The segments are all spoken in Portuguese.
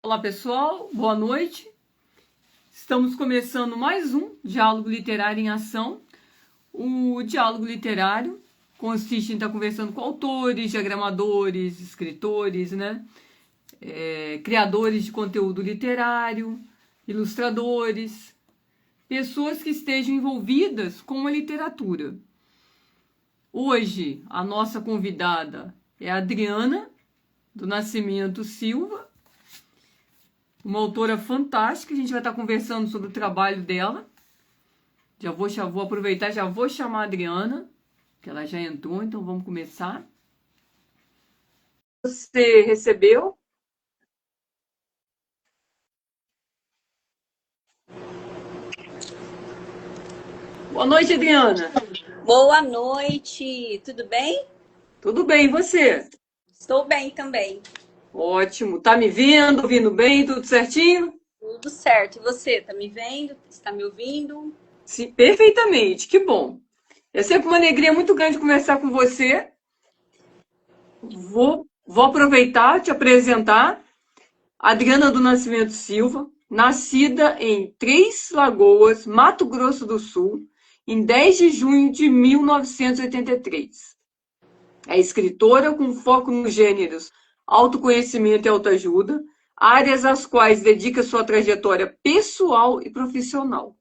Olá pessoal, boa noite. Estamos começando mais um Diálogo Literário em Ação. O diálogo literário consiste em estar conversando com autores, diagramadores, escritores, né? Criadores de conteúdo literário, ilustradores, pessoas que estejam envolvidas com a literatura. Hoje, a nossa convidada é a Adriana do Nascimento Silva, uma autora fantástica. A gente vai estar conversando sobre o trabalho dela. Já vou aproveitar, já vou chamar a Adriana, que ela já entrou, então vamos começar. Você recebeu? Boa noite, Adriana. Boa noite, tudo bem? Tudo bem, e você? Estou bem também, Ótimo. Tá me vendo, ouvindo bem, tudo certinho? tudo certo. E você, tá me vendo? Está me ouvindo? Sim, perfeitamente, que bom. É sempre uma alegria muito grande conversar com você. Vou aproveitar e te apresentar. Adriana do Nascimento Silva, nascida em Três Lagoas, Mato Grosso do Sul, em 10 de junho de 1983. É escritora com foco nos gêneros autoconhecimento e autoajuda, áreas às quais dedica sua trajetória pessoal e profissional.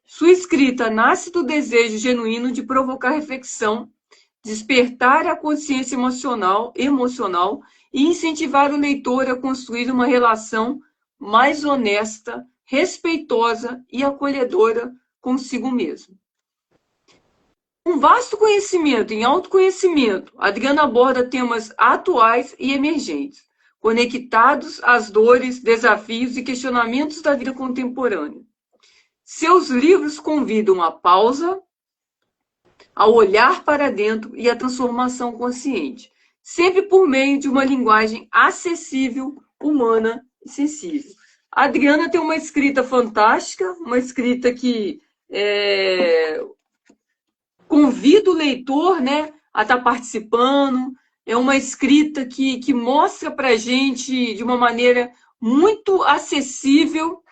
Sua escrita nasce do desejo genuíno de provocar reflexão, despertar a consciência emocional e incentivar o leitor a construir uma relação mais honesta, respeitosa e acolhedora consigo mesmo. Um vasto conhecimento em autoconhecimento, Adriana aborda temas atuais e emergentes, conectados às dores, desafios e questionamentos da vida contemporânea. Seus livros convidam à pausa, ao olhar para dentro e à transformação consciente, sempre por meio de uma linguagem acessível, humana e sensível. A Adriana tem uma escrita fantástica, uma escrita que convida o leitor, né, a estar participando. É uma escrita que mostra para a gente de uma maneira muito acessível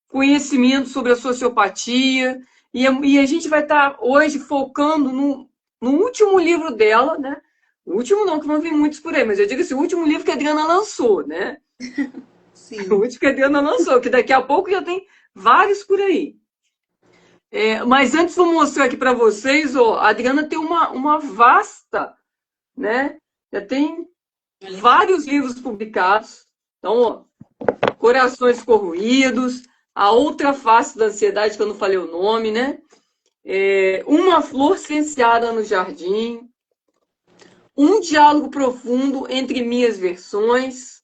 conhecimento sobre a sociopatia. E a gente vai estar hoje focando no último livro dela, né? O último não, que não vi muitos por aí, mas eu digo assim, o último livro que a Adriana lançou, né? O Sim. último que a Adriana lançou, que daqui a pouco já tem vários por aí. Mas antes vou mostrar aqui para vocês, ó, a Adriana tem uma vasta, né? Já tem Olha aqui. vários livros publicados. Então, ó, Corações Corroídos, A Outra Face da Ansiedade, que eu não falei o nome, né? Uma Flor Silenciada no Jardim, Um Diálogo Profundo entre Minhas Versões,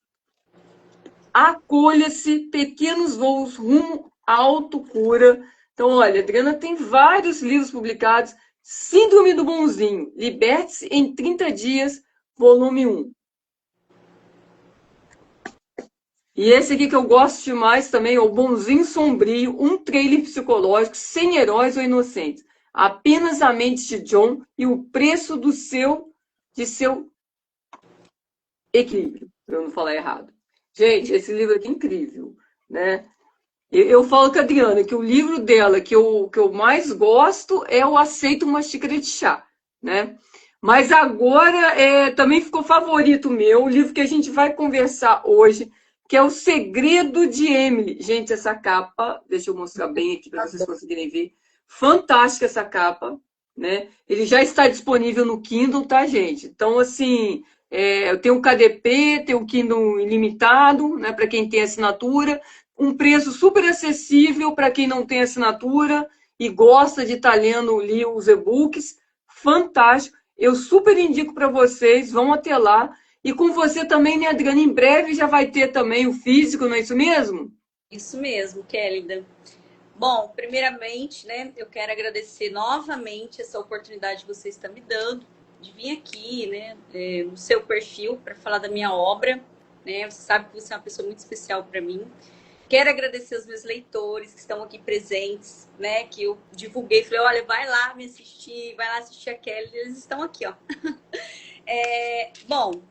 Acolha-se, Pequenos Voos Rumo à Autocura. Então, olha, a Adriana tem vários livros publicados. Síndrome do Bonzinho, Liberte-se em 30 Dias, volume 1. E esse aqui que eu gosto demais também, é o Bonzinho Sombrio, um trailer psicológico sem heróis ou inocentes. Apenas a mente de John e o preço de seu equilíbrio, para eu não falar errado. Gente, esse livro aqui é incrível, né? Eu falo com a Adriana que o livro dela que eu mais gosto é o Aceito uma Xícara de Chá, né? Mas agora também ficou favorito meu, o livro que a gente vai conversar hoje, que é O Segredo de Emily. Gente, essa capa, deixa eu mostrar bem aqui para vocês conseguirem ver. Fantástica essa capa, né? Ele já está disponível no Kindle, tá, gente? Então, assim, eu tenho o KDP, tenho o Kindle ilimitado, né, para quem tem assinatura, um preço super acessível para quem não tem assinatura e gosta de estar lendo os e-books. Fantástico. Eu super indico para vocês, vão até lá. E com você também, né, Adriana? Em breve já vai ter também o físico, não é isso mesmo? Isso mesmo, Kélida. Bom, primeiramente, né, eu quero agradecer novamente essa oportunidade que você está me dando de vir aqui, né, no seu perfil para falar da minha obra, né? Você sabe que você é uma pessoa muito especial para mim. Quero agradecer os meus leitores que estão aqui presentes, né? Que eu divulguei, falei, olha, vai lá me assistir, vai lá assistir a Kelly. Eles estão aqui, ó. Bom,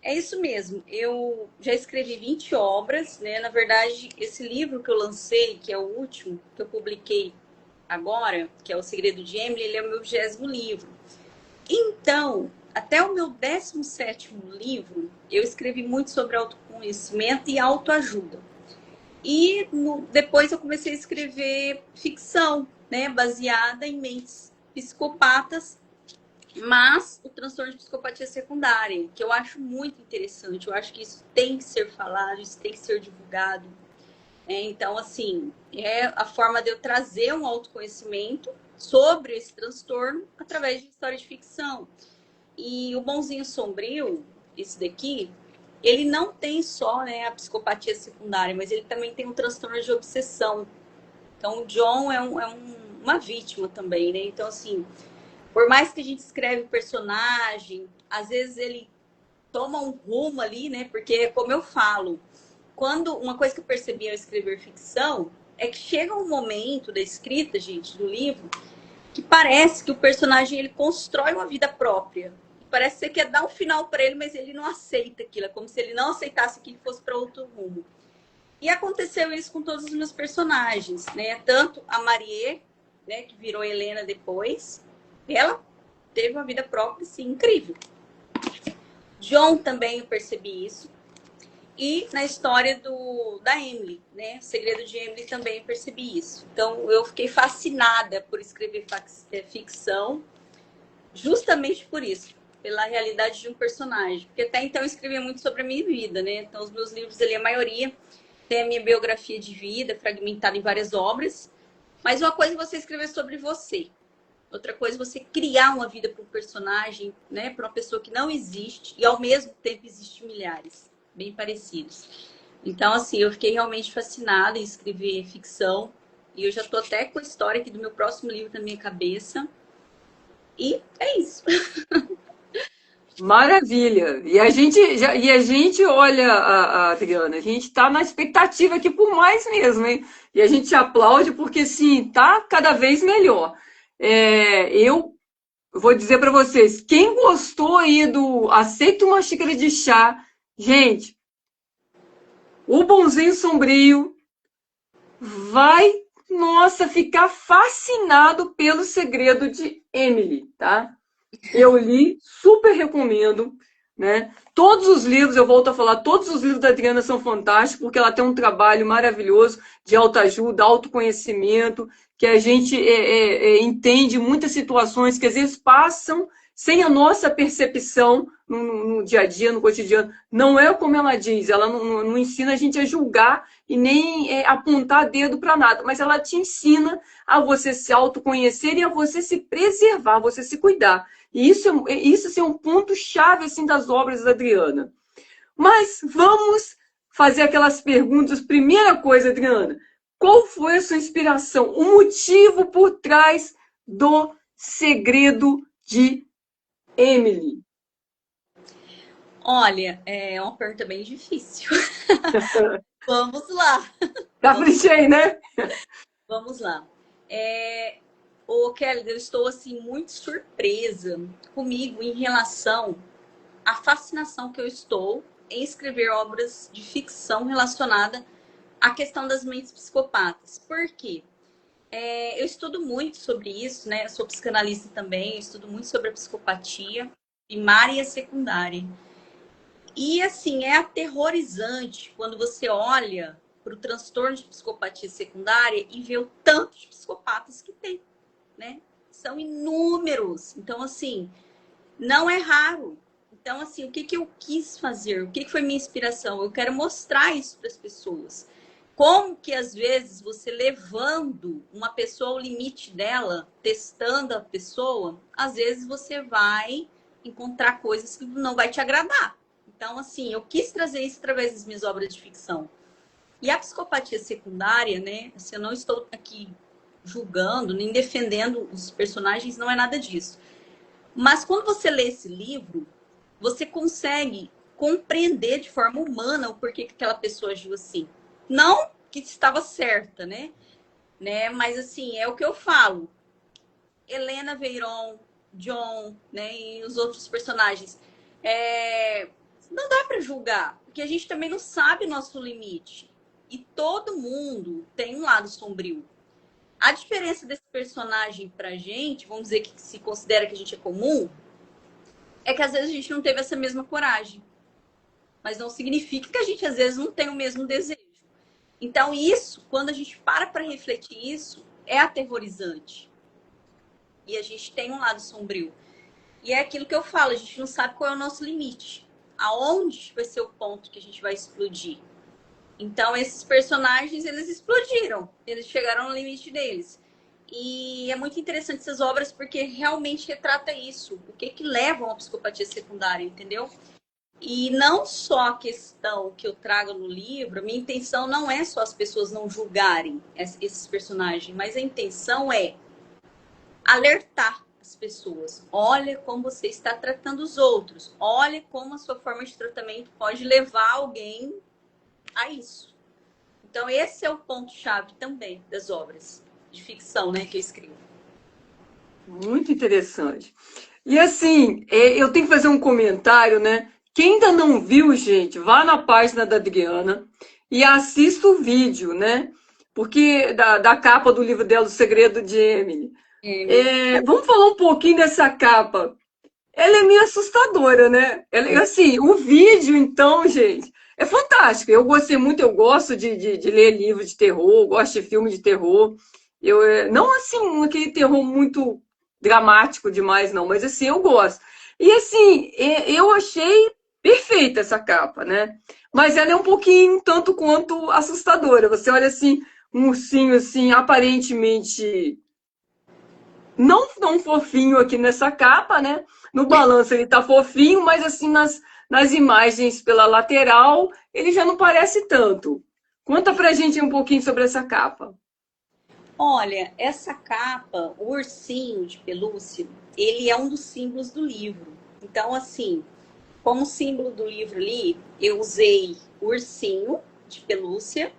É isso mesmo. Eu já escrevi 20 obras, né? Na verdade, esse livro que eu lancei, que é o último que eu publiquei agora, que é O Segredo de Emily, ele é o meu 20º livro. Então, até o meu 17º livro, eu escrevi muito sobre autoconhecimento e autoajuda. E depois eu comecei a escrever ficção, né? Baseada em mentes psicopatas, mas o transtorno de psicopatia secundária, que eu acho muito interessante. Eu acho que isso tem que ser falado, isso tem que ser divulgado. Então, assim, é a forma de eu trazer um autoconhecimento sobre esse transtorno através de história de ficção. E o Bonzinho Sombrio, esse daqui, ele não tem só, né, a psicopatia secundária, mas ele também tem um transtorno de obsessão. Então, o John uma vítima também, né? Então, assim, por mais que a gente escreve o personagem, às vezes ele toma um rumo ali, né? Porque, como eu falo, quando uma coisa que eu percebi ao escrever ficção é que chega um momento da escrita, gente, do livro, que parece que o personagem ele constrói uma vida própria. Parece que você quer dar um final para ele, mas ele não aceita aquilo. É como se ele não aceitasse que ele fosse para outro rumo. E aconteceu isso com todos os meus personagens, né? Tanto a Marie, né, que virou Helena depois, ela teve uma vida própria, assim, incrível. John também eu percebi isso. E na história da Emily, né? O Segredo de Emily também eu percebi isso. Então eu fiquei fascinada por escrever ficção, justamente por isso, pela realidade de um personagem. Porque até então eu escrevia muito sobre a minha vida, né? Então os meus livros ali, a maioria tem a minha biografia de vida, fragmentada em várias obras. Mas uma coisa é você escrever sobre você. Outra coisa é você criar uma vida para um personagem, né? Para uma pessoa que não existe e ao mesmo tempo existem milhares, bem parecidos. Então, assim, eu fiquei realmente fascinada em escrever ficção. E eu já estou até com a história aqui do meu próximo livro na minha cabeça. E é isso. Maravilha. E a gente olha, Adriana, a gente está na expectativa aqui por mais mesmo, hein? E a gente aplaude porque, sim, tá cada vez melhor. Eu vou dizer para vocês, quem gostou aí do Aceita uma Xícara de Chá, gente, o Bonzinho Sombrio vai, nossa, ficar fascinado pelo Segredo de Emily, tá? Eu li, super recomendo, né? Todos os livros, eu volto a falar, todos os livros da Adriana são fantásticos, porque ela tem um trabalho maravilhoso de autoajuda, autoconhecimento, que a gente entende muitas situações que às vezes passam sem a nossa percepção no dia a dia, no cotidiano. Não é como ela diz, ela não ensina a gente a julgar e nem apontar dedo para nada, mas ela te ensina a você se autoconhecer e a você se preservar, a você se cuidar. E isso assim, é um ponto-chave assim, das obras da Adriana. Mas vamos fazer aquelas perguntas. Primeira coisa, Adriana, qual foi a sua inspiração? O motivo por trás do Segredo de Emily? Olha, é uma pergunta bem difícil. Vamos lá. Caprichei, né? Vamos lá. Ô, Kelly, eu estou assim muito surpresa comigo em relação à fascinação que eu estou em escrever obras de ficção relacionada à questão das mentes psicopatas. Por quê? Eu estudo muito sobre isso, né? Eu sou psicanalista também, eu estudo muito sobre a psicopatia primária e secundária. E assim, é aterrorizante quando você olha para o transtorno de psicopatia secundária e vê o tanto de psicopatas que tem, né? São inúmeros. Então, assim, não é raro. Então, assim, o que eu quis fazer? O que foi minha inspiração? Eu quero mostrar isso para as pessoas. Como que, às vezes, você levando uma pessoa ao limite dela, testando a pessoa, às vezes você vai encontrar coisas que não vai te agradar. Então, assim, eu quis trazer isso através das minhas obras de ficção. E a psicopatia secundária, né? Assim, eu não estou aqui julgando, nem defendendo os personagens, não é nada disso. Mas quando você lê esse livro, você consegue compreender de forma humana o porquê que aquela pessoa agiu assim. Não que estava certa, né? Mas assim, é o que eu falo. Helena Veyron, John, né? E os outros personagens. Não dá para julgar, porque a gente também não sabe o nosso limite. E todo mundo tem um lado sombrio. A diferença desse personagem pra gente, vamos dizer que se considera que a gente é comum, é que às vezes a gente não teve essa mesma coragem. Mas não significa que a gente às vezes não tem o mesmo desejo. Então isso, quando a gente para refletir isso, é aterrorizante. E a gente tem um lado sombrio. E é aquilo que eu falo, a gente não sabe qual é o nosso limite. Aonde vai ser o ponto que a gente vai explodir. Então, esses personagens, eles explodiram. Eles chegaram no limite deles. E é muito interessante essas obras porque realmente retrata isso. O que leva a uma psicopatia secundária, entendeu? E não só a questão que eu trago no livro, a minha intenção não é só as pessoas não julgarem esses personagens, mas a intenção é alertar as pessoas. Olha como você está tratando os outros. Olha como a sua forma de tratamento pode levar alguém a isso. Então, esse é o ponto-chave também das obras de ficção, né, que eu escrevo. Muito interessante. E assim, eu tenho que fazer um comentário, né? Quem ainda não viu, gente, vá na página da Adriana e assista o vídeo, né? Porque da capa do livro dela, O Segredo de Emily. Vamos falar um pouquinho dessa capa. Ela é meio assustadora, né? Assim, o vídeo, então, gente, é fantástico. Eu gostei muito, eu gosto de ler livros de terror, gosto de filme de terror. Não assim, aquele terror muito dramático demais, não, mas assim, eu gosto. E assim, eu achei perfeita essa capa, né? Mas ela é um pouquinho tanto quanto assustadora. Você olha assim, um ursinho assim, aparentemente não tão fofinho aqui nessa capa, né? No balanço ele tá fofinho, mas assim nas imagens pela lateral ele já não parece tanto. Conta pra gente um pouquinho sobre essa capa. Olha, essa capa, o ursinho de pelúcia, ele é um dos símbolos do livro. Então, assim, como símbolo do livro ali, eu usei o ursinho de pelúcia,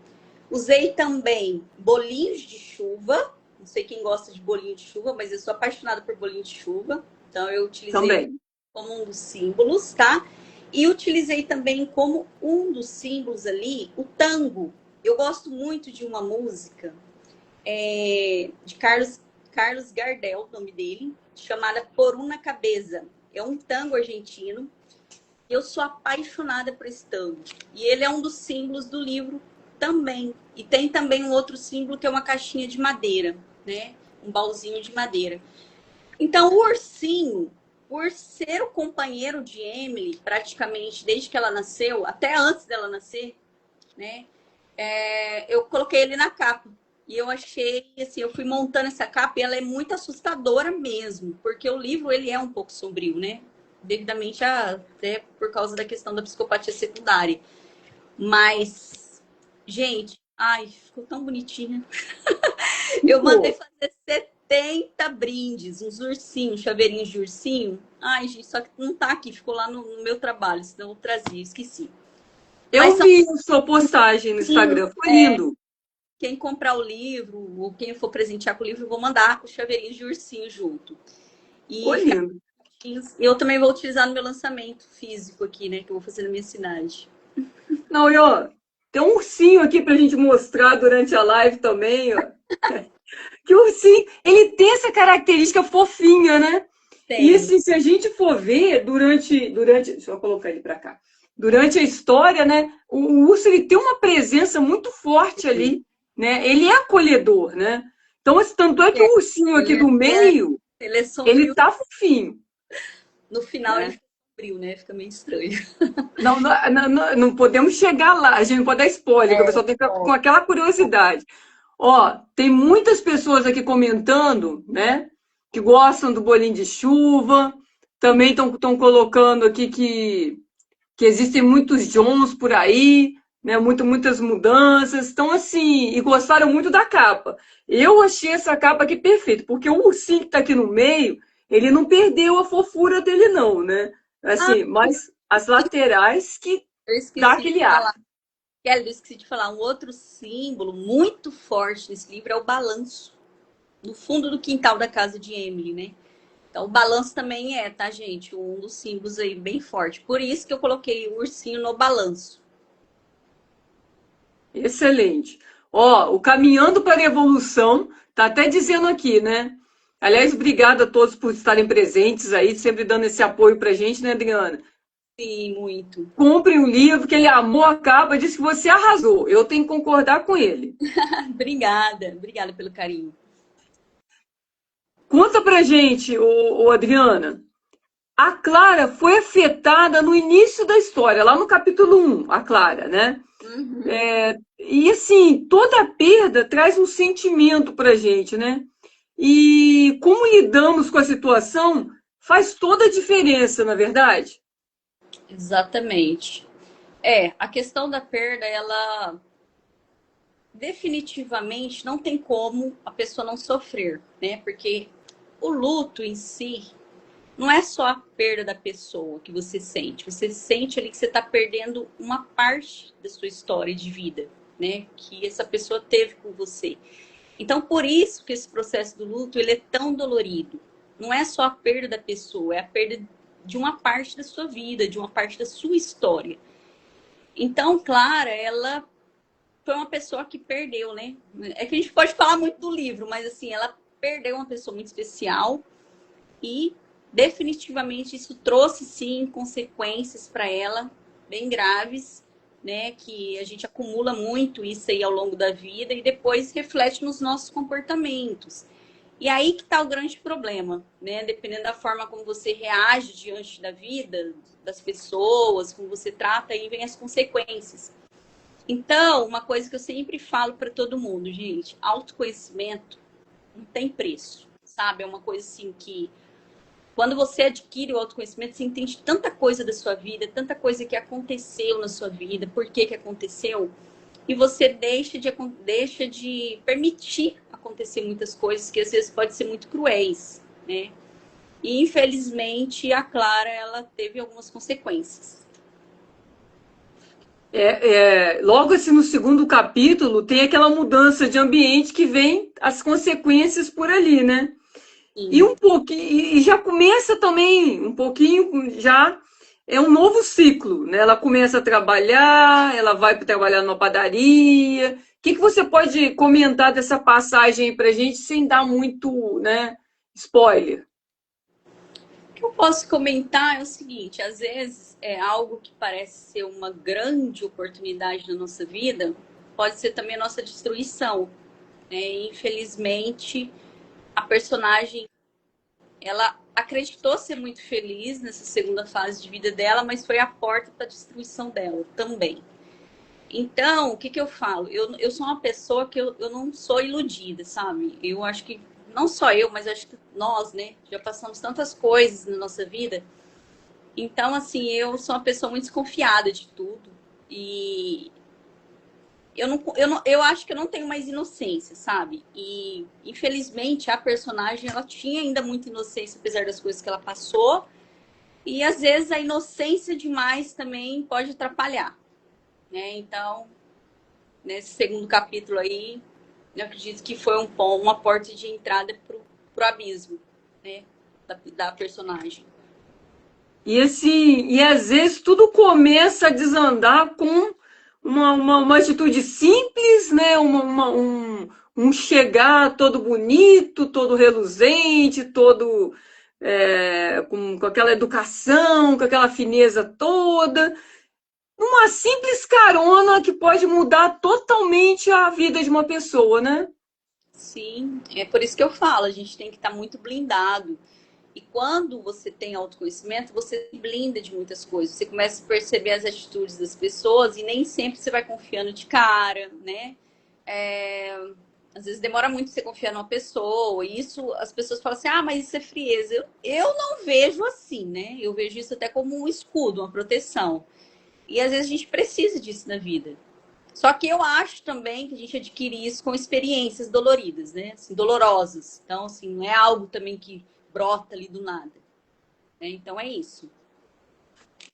usei também bolinhos de chuva. Não sei quem gosta de bolinho de chuva, mas eu sou apaixonada por bolinho de chuva. Então, eu utilizei Também. como um dos símbolos, tá? E utilizei também como um dos símbolos ali o tango. Eu gosto muito de uma música de Carlos Gardel, o nome dele, chamada Por Una Cabeça. É um tango argentino. Eu sou apaixonada por esse tango. E ele é um dos símbolos do livro também. E tem também um outro símbolo que é uma caixinha de madeira, né? Um baúzinho de madeira. Então, o ursinho, por ser o companheiro de Emily, praticamente desde que ela nasceu, até antes dela nascer, né? Eu coloquei ele na capa. E eu achei, assim, eu fui montando essa capa e ela é muito assustadora mesmo, porque o livro, ele é um pouco sombrio, né? Devidamente até por causa da questão da psicopatia secundária. Mas, gente, ai, ficou tão bonitinha. Eu mandei Ficou. fazer 70 brindes, uns ursinhos, chaveirinhos de ursinho. Ai, gente, só que não tá aqui, ficou lá no meu trabalho, senão eu trazia, esqueci. Mas Eu são vi a sua postagem no ursinhos, Instagram, foi lindo. quem comprar o livro, ou quem for presentear com o livro, eu vou mandar com os chaveirinhos de ursinho junto. Ficou E fica lindo. eu também vou utilizar no meu lançamento físico aqui, né? Que eu vou fazer na minha cidade. Não, e ó, tem um ursinho aqui pra gente mostrar durante a live também, ó. Que o ursinho, ele tem essa característica fofinha, né? E Tem. assim, se a gente for ver deixa eu colocar ele para cá. Durante a história, né, o urso ele tem uma presença muito forte ali, né? Ele é acolhedor, né? Então, tanto é que o ursinho aqui do meio, Ele é ele sombrio. tá fofinho, No final ele né? fica sombrio, né? Fica meio estranho. Não podemos chegar lá, a gente não pode dar spoiler, que a pessoa tem que ficar com aquela curiosidade. Ó, tem muitas pessoas aqui comentando, né, que gostam do bolinho de chuva. Também estão colocando aqui que existem muitos Johns por aí, né, muitas mudanças. Então, assim, e gostaram muito da capa. Eu achei essa capa aqui perfeita, porque o ursinho que está aqui no meio, ele não perdeu a fofura dele, não, né? Ah, Assim, mas as laterais que eu dá esqueci de aquele ar. falar. Kelly, eu esqueci de falar. Um outro símbolo muito forte nesse livro é o balanço. No fundo do quintal da casa de Emily, né? Então, o balanço também é, tá, gente? Um dos símbolos aí bem forte. Por isso que eu coloquei o ursinho no balanço. Excelente. Ó, o Caminhando para a Evolução, tá até dizendo aqui, né? Aliás, obrigada a todos por estarem presentes aí, sempre dando esse apoio pra gente, né, Adriana? Sim, muito. Compre um livro que ele amou a capa, disse que você arrasou. Eu tenho que concordar com ele. Obrigada, obrigada pelo carinho. Conta pra gente, Adriana. A Clara foi afetada no início da história, lá no capítulo 1, a Clara, né? Uhum. E assim, toda perda traz um sentimento pra gente, né? E como lidamos com a situação faz toda a diferença, na verdade? Exatamente. A questão da perda, ela definitivamente não tem como a pessoa não sofrer, né? Porque o luto em si não é só a perda da pessoa que você sente ali que você está perdendo uma parte da sua história de vida, né? Que essa pessoa teve com você. Então, por isso que esse processo do luto ele é tão dolorido. Não é só a perda da pessoa, é a perda de uma parte da sua vida, de uma parte da sua história. Então, Clara, ela foi uma pessoa que perdeu, né? É que a gente pode falar muito do livro, mas assim, ela perdeu uma pessoa muito especial e definitivamente isso trouxe sim consequências para ela bem graves, né? Que a gente acumula muito isso aí ao longo da vida e depois reflete nos nossos comportamentos. E aí que está o grande problema, né? Dependendo da forma como você reage diante da vida, das pessoas, como você trata, aí vem as consequências. Então, uma coisa que eu sempre falo para todo mundo, gente, autoconhecimento não tem preço, sabe? É uma coisa assim que quando você adquire o autoconhecimento, você entende tanta coisa da sua vida, tanta coisa que aconteceu na sua vida, por que aconteceu, e você deixa de permitir acontecer muitas coisas que às vezes podem ser muito cruéis, né? E infelizmente a Clara ela teve algumas consequências. Logo assim no segundo capítulo tem aquela mudança de ambiente que vem as consequências por ali, né? E Sim. um pouquinho, e já começa também um pouquinho, já é um novo ciclo, né? Ela começa a trabalhar, ela vai trabalhar numa padaria. O que que você pode comentar dessa passagem aí pra gente sem dar muito, né, spoiler? O que eu posso comentar é o seguinte: às vezes é algo que parece ser uma grande oportunidade na nossa vida, pode ser também a nossa destruição, né? Infelizmente, a personagem ela acreditou ser muito feliz nessa segunda fase de vida dela, mas foi a porta para a destruição dela também. Então, o que, que eu falo? Eu sou uma pessoa que eu não sou iludida, sabe? Eu acho que, não só eu, mas acho que nós, né? Já passamos tantas coisas na nossa vida. Então, assim, eu sou uma pessoa muito desconfiada de tudo. E eu acho que eu não tenho mais inocência, sabe? E, infelizmente, a personagem, ela tinha ainda muita inocência, apesar das coisas que ela passou. E, às vezes, a inocência demais também pode atrapalhar, né? Então, nesse segundo capítulo aí, eu acredito que foi uma porta de entrada pro abismo, né? Da personagem. E assim, e às vezes tudo começa a desandar com uma atitude simples, né? Um chegar todo bonito, todo reluzente, todo com aquela educação, com aquela fineza toda. Uma simples carona que pode mudar totalmente a vida de uma pessoa, né? Sim, é por isso que eu falo, a gente tem que estar muito blindado. E quando você tem autoconhecimento, você se blinda de muitas coisas. Você começa a perceber as atitudes das pessoas e nem sempre você vai confiando de cara, né? Às vezes demora muito você confiar numa pessoa. E isso, as pessoas falam assim, ah, mas isso é frieza. Eu não vejo assim, né? Eu vejo isso até como um escudo, uma proteção. E às vezes a gente precisa disso na vida. Só que eu acho também que a gente adquire isso com experiências doloridas, né? Assim, dolorosas. Então, assim, não é algo também que brota ali do nada, né? Então é isso.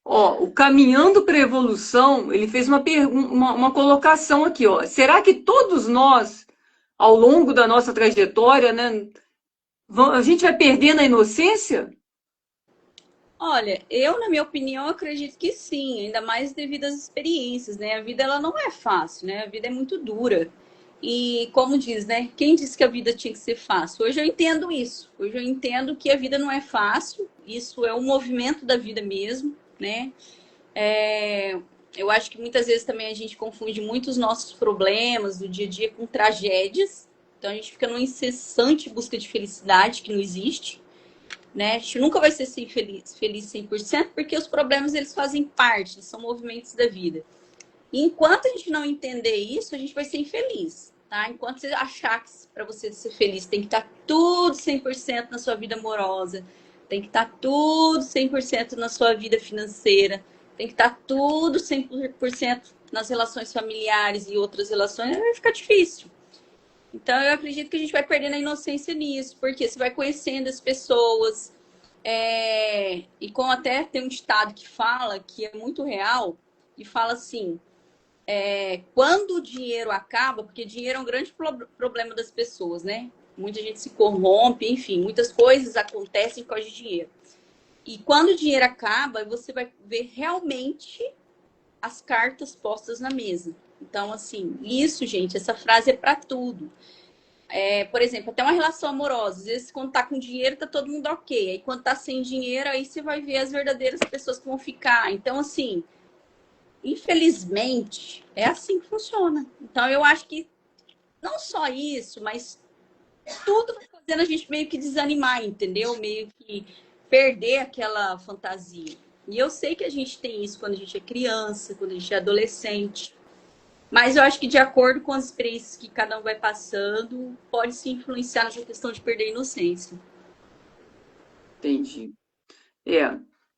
Ó, o Caminhando para a Evolução, ele fez uma colocação aqui, ó. Será que todos nós, ao longo da nossa trajetória, né, A gente vai perdendo a inocência? Olha, eu, na minha opinião, acredito que sim, ainda mais devido às experiências, né? A vida, ela não é fácil, né? A vida é muito dura. E, como diz, né? Quem disse que a vida tinha que ser fácil? Hoje eu entendo isso. Hoje eu entendo que a vida não é fácil. Isso é um movimento da vida mesmo, né? É, eu acho que muitas vezes também a gente confunde muito os nossos problemas do dia a dia com tragédias. Então a gente fica numa incessante busca de felicidade que não existe, né? A gente nunca vai ser feliz 100%, porque os problemas eles fazem parte, eles são movimentos da vida. E enquanto a gente não entender isso, a gente vai ser infeliz, tá? Enquanto você achar que para você ser feliz tem que estar tudo 100% na sua vida amorosa, tem que estar tudo 100% na sua vida financeira, tem que estar tudo 100% nas relações familiares e outras relações, vai ficar difícil. Então, eu acredito que a gente vai perdendo a inocência nisso, porque você vai conhecendo as pessoas. E como até tem um ditado que fala, que é muito real, e fala assim: quando o dinheiro acaba, porque dinheiro é um grande problema das pessoas, né? Muita gente se corrompe, enfim, muitas coisas acontecem por causa de dinheiro. E quando o dinheiro acaba, você vai ver realmente as cartas postas na mesa. Então, assim, isso, gente, essa frase é para tudo. Por exemplo, até uma relação amorosa. Às vezes, quando tá com dinheiro, tá todo mundo ok. Aí, quando tá sem dinheiro, aí você vai ver as verdadeiras pessoas que vão ficar. Então, assim, infelizmente, é assim que funciona. Então, eu acho que não só isso, mas tudo vai fazendo a gente meio que desanimar, entendeu? Meio que perder aquela fantasia. E eu sei que a gente tem isso quando a gente é criança, quando a gente é adolescente. Mas eu acho que de acordo com as experiências que cada um vai passando, pode se influenciar nessa questão de perder a inocência. Entendi.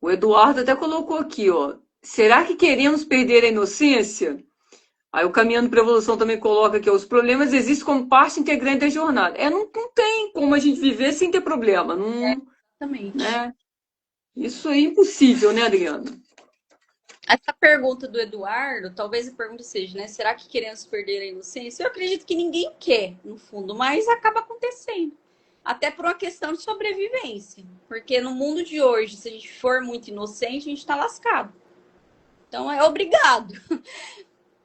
O Eduardo até colocou aqui, ó. Será que queremos perder a inocência? Aí o Caminhando para a Evolução também coloca aqui, ó, os problemas existem como parte integrante da jornada. Não tem como a gente viver sem ter problema. Não, Exatamente. né? Isso é impossível, né, Adriana? Essa pergunta do Eduardo, talvez a pergunta seja, né? Será que queremos perder a inocência? Eu acredito que ninguém quer, no fundo, mas acaba acontecendo. Até por uma questão de sobrevivência. Porque no mundo de hoje, se a gente for muito inocente, a gente está lascado. Então é obrigado.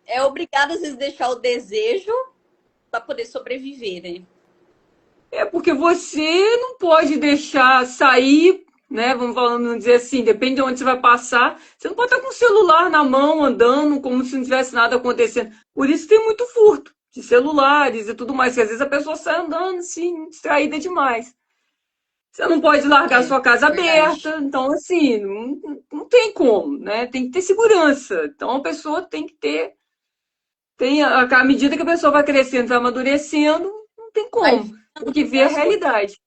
É obrigado, às vezes, deixar o desejo para poder sobreviver, né? É porque você não pode deixar sair, né? Vamos falando, dizer assim, depende de onde você vai passar. Você não pode estar com o celular na mão, andando, como se não tivesse nada acontecendo. Por isso tem muito furto de celulares e tudo mais, que às vezes a pessoa sai andando, assim, distraída demais. Você não pode largar É, sua casa verdade. aberta, então, assim, não tem como, né? Tem que ter segurança. Então, a pessoa tem que ter. À medida que a pessoa vai crescendo, vai amadurecendo, não tem Vai como. Tem que ver vendo a as coisas. realidade.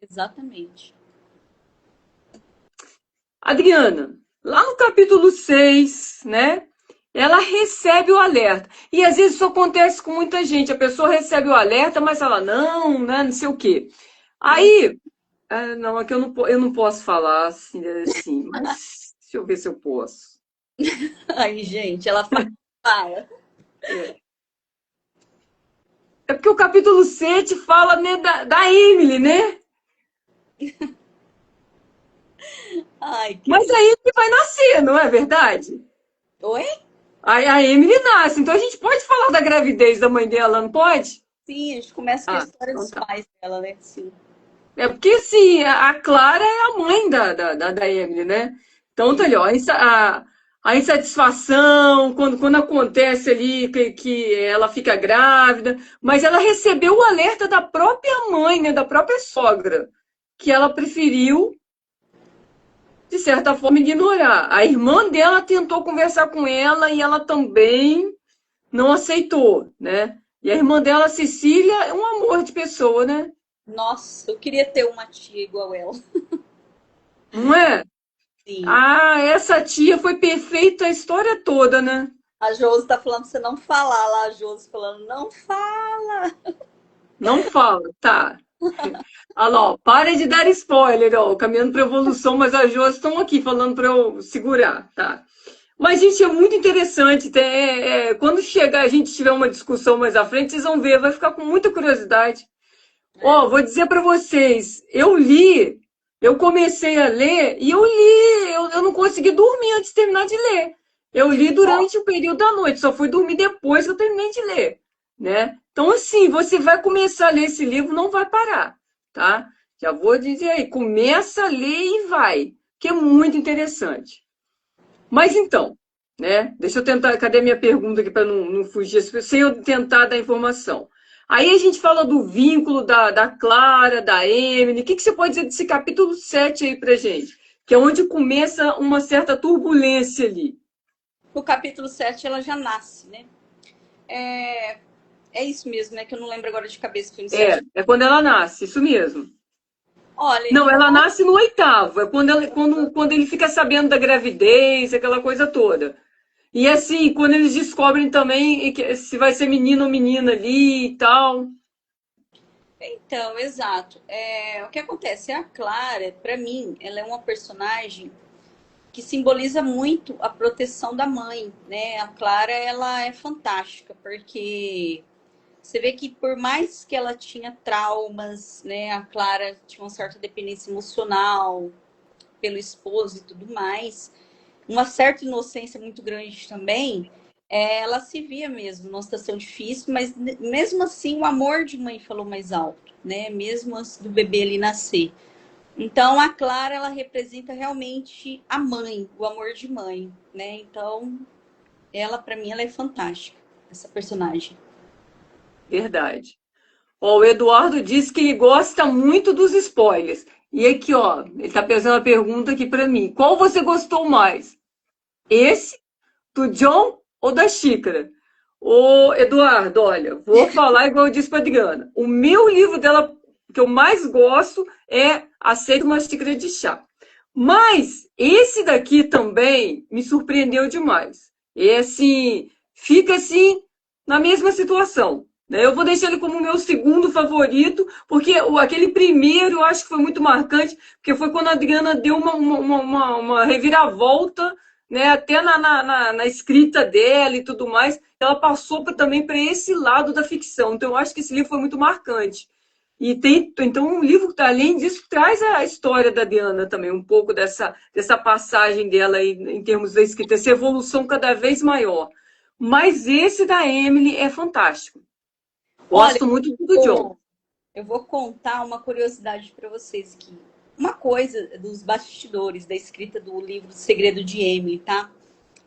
Exatamente. Adriana, lá no capítulo 6, né? Ela recebe o alerta. E às vezes isso acontece com muita gente. A pessoa recebe o alerta, mas ela não, né? Não sei o quê. Aí, não, aqui eu não posso falar assim, mas deixa eu ver se eu posso. Aí, gente, ela fala. É, é porque o capítulo 7 fala, né, da Emily, né? Ai, Mas querida. a Emily vai nascer, não é verdade? Oi? A Emily nasce. Então a gente pode falar da gravidez da mãe dela, não pode? Sim, a gente começa com a Ah, história então dos tá. pais dela, né? Sim. É porque, assim, a Clara é a mãe da Emily, né? Então, tá Sim. ali, ó, a insatisfação, quando acontece ali que ela fica grávida, mas ela recebeu o alerta da própria mãe, né, da própria sogra, que ela preferiu, de certa forma, ignorar. A irmã dela tentou conversar com ela e ela também não aceitou, né? E a irmã dela, Cecília, é um amor de pessoa, né? Nossa, eu queria ter uma tia igual ela. Não é? Sim. Ah, essa tia foi perfeita a história toda, né? A Josi tá falando pra você não falar lá, a Josi falando, não fala. Não fala, tá. Olha lá, ó, para de dar spoiler, ó, caminhando para evolução, mas as duas estão aqui falando para eu segurar, tá? Mas, gente, é muito interessante. Quando chegar, a gente tiver uma discussão mais à frente, vocês vão ver, vai ficar com muita curiosidade. Ó, vou dizer para vocês, eu comecei a ler e eu não consegui dormir antes de terminar de ler. Eu li durante o período da noite, só fui dormir depois que eu terminei de ler, né? Então, assim, você vai começar a ler esse livro, não vai parar, tá? Já vou dizer aí, começa a ler e vai, que é muito interessante. Mas então, né? Deixa eu tentar. Cadê a minha pergunta aqui para não fugir? Sem eu tentar dar informação. Aí a gente fala do vínculo da Clara, da Emily. O que você pode dizer desse capítulo 7 aí pra gente? Que é onde começa uma certa turbulência ali. No capítulo 7 ela já nasce, né? É isso mesmo, né? Que eu não lembro agora de cabeça, que foi no 7. É quando ela nasce, isso mesmo. Olha, Não, ela nasce no oitavo. É quando ele fica sabendo da gravidez, aquela coisa toda. E assim, quando eles descobrem também se vai ser menino ou menina ali e tal. então, exato. O que acontece? A Clara, para mim, ela é uma personagem que simboliza muito a proteção da mãe, né? A Clara, ela é fantástica, porque você vê que por mais que ela tinha traumas, né? A Clara tinha uma certa dependência emocional pelo esposo e tudo mais, uma certa inocência muito grande também, ela se via mesmo numa situação difícil, mas mesmo assim o amor de mãe falou mais alto, né? Mesmo antes do bebê ali nascer. Então a Clara, ela representa realmente a mãe, o amor de mãe, né? Então ela, para mim, ela é fantástica, essa personagem. Verdade. Ó, o Eduardo disse que ele gosta muito dos spoilers. E aqui, ó, ele tá fazendo uma pergunta aqui pra mim. Qual você gostou mais? Esse, do John ou da Xícara? Ô, Eduardo, olha, vou falar igual eu disse pra Adriana. O meu livro dela que eu mais gosto é Aceita uma Xícara de Chá. Mas esse daqui também me surpreendeu demais. E assim, fica assim na mesma situação, né? Eu vou deixar ele como meu segundo favorito, porque aquele primeiro eu acho que foi muito marcante, porque foi quando a Adriana deu uma reviravolta, né? Até na escrita dela e tudo mais, ela passou também para esse lado da ficção. Então eu acho que esse livro foi muito marcante. E tem, então, um livro que, além disso, traz a história da Diana também, um pouco dessa passagem dela aí, em termos da escrita, essa evolução cada vez maior. Mas esse da Emily é fantástico. Olha, Gosto muito do John. eu vou contar uma curiosidade para vocês aqui. Uma coisa dos bastidores da escrita do livro Segredo de Emily, tá?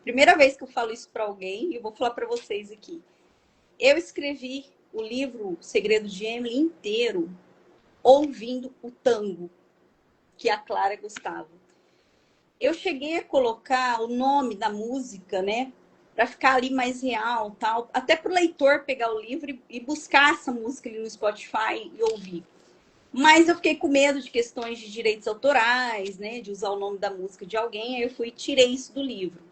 Primeira vez que eu falo isso para alguém, e eu vou falar para vocês aqui. Eu escrevi o livro Segredo de Emily inteiro ouvindo o tango que a Clara gostava. Eu cheguei a colocar o nome da música, né, para ficar ali mais real, tal, até para o leitor pegar o livro e buscar essa música ali no Spotify e ouvir. Mas eu fiquei com medo de questões de direitos autorais, né, de usar o nome da música de alguém, aí eu fui e tirei isso do livro.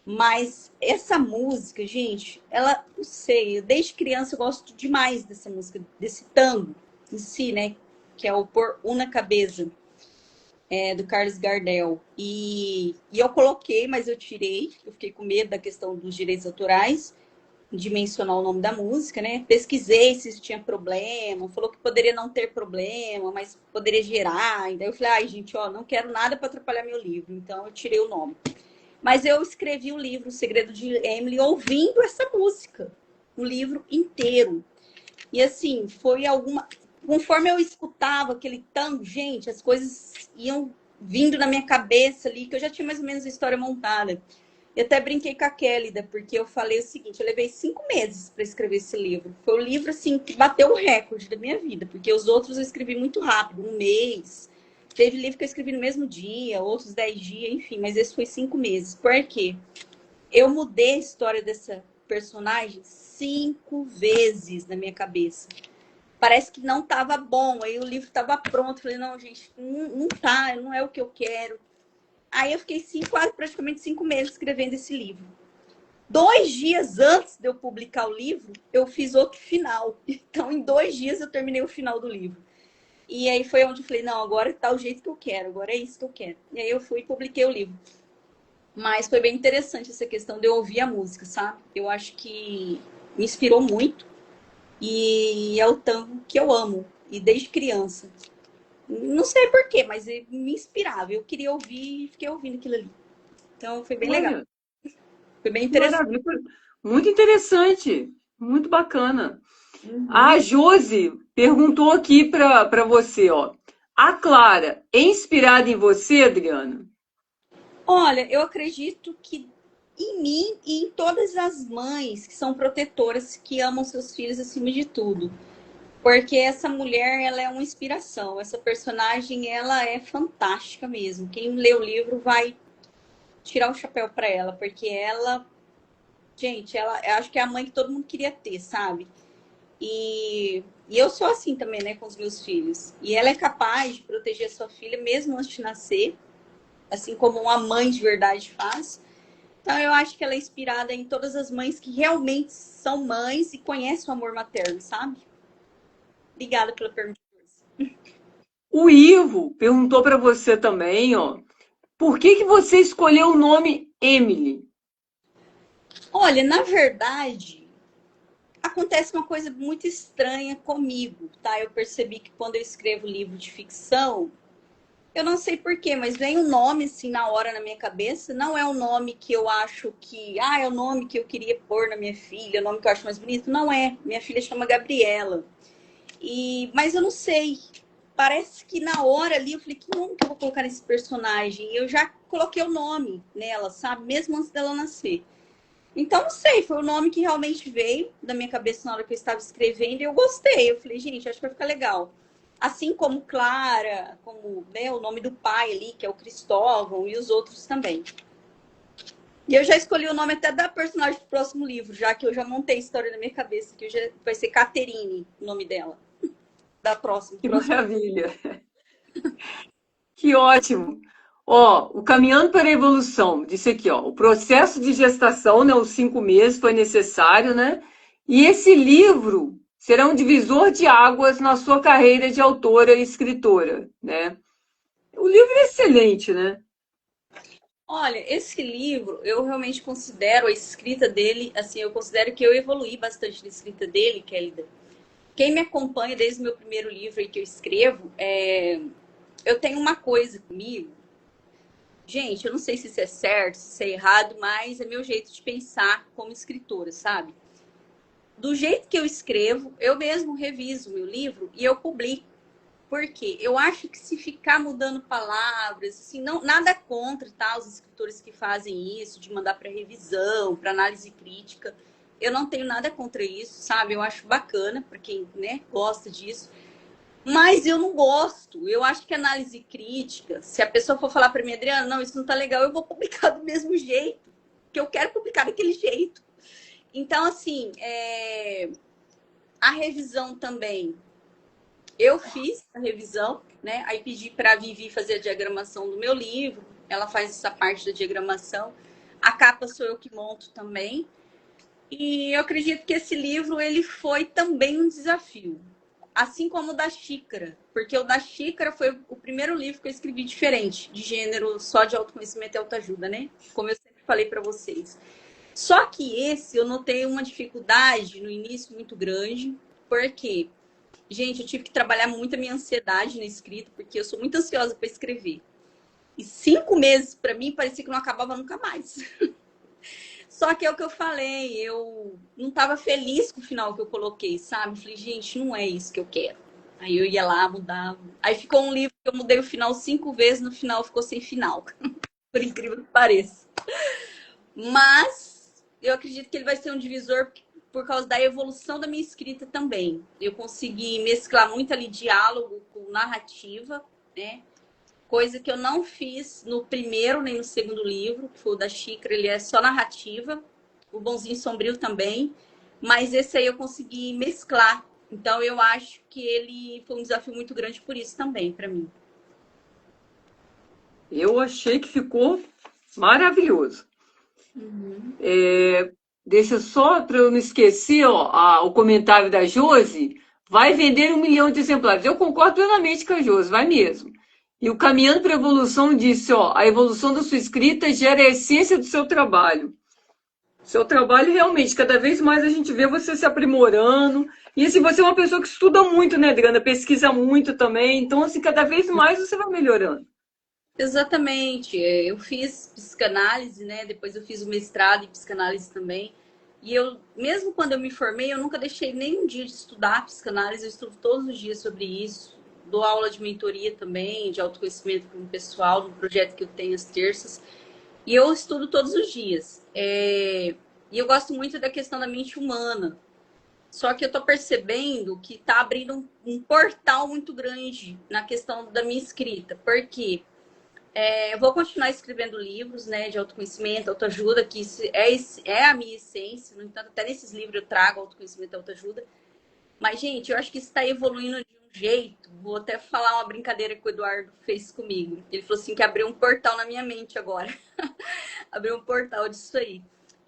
Mas essa música, gente, ela, não sei, desde criança eu gosto demais dessa música, desse tango em si, né? Que é o Por Una Cabeça, do Carlos Gardel. E eu coloquei, mas eu tirei, eu fiquei com medo da questão dos direitos autorais, de mencionar o nome da música, né? Pesquisei se isso tinha problema, falou que poderia não ter problema, mas poderia gerar. Então eu falei, ai, gente, ó, não quero nada para atrapalhar meu livro, então eu tirei o nome. Mas eu escrevi o livro O Segredo de Emily ouvindo essa música, o livro inteiro. E assim, foi alguma. Conforme eu escutava aquele tango, gente, as coisas iam vindo na minha cabeça ali, que eu já tinha mais ou menos a história montada. Eu até brinquei com a Kélida, porque eu falei o seguinte: eu levei 5 meses para escrever esse livro. Foi o livro assim que bateu o recorde da minha vida, porque os outros eu escrevi muito rápido, um mês. Teve livro que eu escrevi no mesmo dia, outros 10 dias, enfim, mas esse foi 5 meses. Por quê? Eu mudei a história dessa personagem 5 vezes na minha cabeça. Parece que não estava bom, aí o livro estava pronto. Falei, não, gente, não tá, não é o que eu quero. Aí eu fiquei praticamente 5 meses escrevendo esse livro. 2 dias antes de eu publicar o livro, eu fiz outro final. Então, em 2 dias, eu terminei o final do livro. E aí foi onde eu falei, não, agora tá o jeito que eu quero, agora é isso que eu quero. E aí eu fui e publiquei o livro. Mas foi bem interessante essa questão de eu ouvir a música, sabe? Eu acho que me inspirou muito e é o tango que eu amo. e desde criança. Não sei porquê, mas me inspirava. Eu queria ouvir e fiquei ouvindo aquilo ali. Então foi bem legal. Olha, Foi bem que interessante. maravilha. Muito interessante, muito bacana. A Uhum. Josi perguntou aqui para você, ó. A Clara é inspirada em você, Adriana? Olha, eu acredito que em mim e em todas as mães que são protetoras, que amam seus filhos acima de tudo. Porque essa mulher, ela é uma inspiração. Essa personagem, ela é fantástica mesmo. Quem lê o livro vai tirar o chapéu para ela, porque ela, gente, ela, eu acho que é a mãe que todo mundo queria ter, sabe? E eu sou assim também, né, com os meus filhos. E ela é capaz de proteger a sua filha mesmo antes de nascer, assim como uma mãe de verdade faz. Então eu acho que ela é inspirada em todas as mães que realmente são mães e conhecem o amor materno, sabe? Obrigada pela pergunta. O Ivo perguntou para você também, ó. Por que você escolheu o nome Emily? Olha, na verdade, acontece uma coisa muito estranha comigo, tá? Eu percebi que quando eu escrevo livro de ficção, eu não sei porquê, mas vem um nome assim na hora na minha cabeça. Não é um nome que eu acho que, é o nome que eu queria pôr na minha filha, é o nome que eu acho mais bonito. Não é. Minha filha chama Gabriela. Mas eu não sei. Parece que na hora ali eu falei, que nome que eu vou colocar nesse personagem? E eu já coloquei o nome nela, sabe? Mesmo antes dela nascer. Então, não sei, foi o nome que realmente veio da minha cabeça na hora que eu estava escrevendo e eu gostei. Eu falei, gente, acho que vai ficar legal. Assim como Clara, como, né, o nome do pai ali, que é o Cristóvão, e os outros também. E eu já escolhi o nome até da personagem do próximo livro, já que eu já montei a história na minha cabeça, que vai ser Caterine, o nome dela, da próxima, do Que próximo. maravilha! Que ótimo! Ó, o Caminhando para a Evolução, disse aqui, ó, o processo de gestação, né, os 5 meses foi necessário, né? E esse livro será um divisor de águas na sua carreira de autora e escritora, né? O livro é excelente, né? Olha, esse livro, eu realmente considero a escrita dele, assim, eu considero que eu evoluí bastante na escrita dele, Kelly. Quem me acompanha desde o meu primeiro livro aí que eu escrevo, eu tenho uma coisa comigo. Gente, eu não sei se isso é certo, se isso é errado, mas é meu jeito de pensar como escritora, sabe? Do jeito que eu escrevo, eu mesmo reviso o meu livro e eu publico. Por quê? Eu acho que se ficar mudando palavras, assim, não, nada contra, tá? Os escritores que fazem isso, de mandar para revisão, para análise crítica. Eu não tenho nada contra isso, sabe? Eu acho bacana para quem, né, gosta disso. Mas eu não gosto. Eu acho que análise crítica, se a pessoa for falar para mim, Adriana, não, isso não tá legal, eu vou publicar do mesmo jeito, que eu quero publicar daquele jeito. Então, assim, a revisão também. Eu fiz a revisão, né? Aí pedi para a Vivi fazer a diagramação do meu livro. Ela faz essa parte da diagramação. A capa sou eu que monto também. E eu acredito que esse livro ele foi também um desafio. Assim como o da Xícara. Porque o da Xícara foi o primeiro livro que eu escrevi diferente, de gênero só de autoconhecimento e autoajuda, né? Como eu sempre falei para vocês. Só que esse eu notei uma dificuldade no início muito grande. Por quê? Gente, eu tive que trabalhar muito a minha ansiedade na escrita, porque eu sou muito ansiosa para escrever. E 5 meses, para mim, parecia que não acabava nunca mais. Só que é o que eu falei, eu não estava feliz com o final que eu coloquei, sabe? Falei, gente, não é isso que eu quero. Aí eu ia lá, mudava. Aí ficou um livro que eu mudei o final 5 vezes, no final ficou sem final. Por incrível que pareça. Mas eu acredito que ele vai ser um divisor por causa da evolução da minha escrita também. Eu consegui mesclar muito ali diálogo com narrativa, né? Coisa que eu não fiz no primeiro nem no segundo livro, que foi o da Xícara, ele é só narrativa. O Bonzinho Sombrio também. Mas esse aí eu consegui mesclar. Então eu acho que ele foi um desafio muito grande por isso também, para mim. Eu achei que ficou maravilhoso. Deixa só para eu não esquecer, ó, o comentário da Josi. Vai vender 1 milhão de exemplares. Eu concordo plenamente com a Josi, vai mesmo. E o Caminhando para a Evolução disse, ó, a evolução da sua escrita gera a essência do seu trabalho. Seu trabalho realmente, cada vez mais a gente vê você se aprimorando. E assim, você é uma pessoa que estuda muito, né, Adriana? Pesquisa muito também. Então, assim, cada vez mais você vai melhorando. Exatamente. Eu fiz psicanálise, né? Depois eu fiz o mestrado em psicanálise também. E eu, mesmo quando eu me formei, eu nunca deixei nem um dia de estudar psicanálise. Eu estudo todos os dias sobre isso. Dou aula de mentoria também, de autoconhecimento com o pessoal, no projeto que eu tenho às terças. E eu estudo todos os dias. E eu gosto muito da questão da mente humana. Só que eu tô percebendo que tá abrindo um portal muito grande na questão da minha escrita. Por quê? Eu vou continuar escrevendo livros, né, de autoconhecimento, autoajuda, que isso é a minha essência. No entanto, até nesses livros eu trago autoconhecimento e autoajuda. Mas, gente, eu acho que isso está evoluindo de um jeito. Vou até falar uma brincadeira que o Eduardo fez comigo. Ele falou assim que abriu um portal na minha mente agora. Abriu um portal disso aí.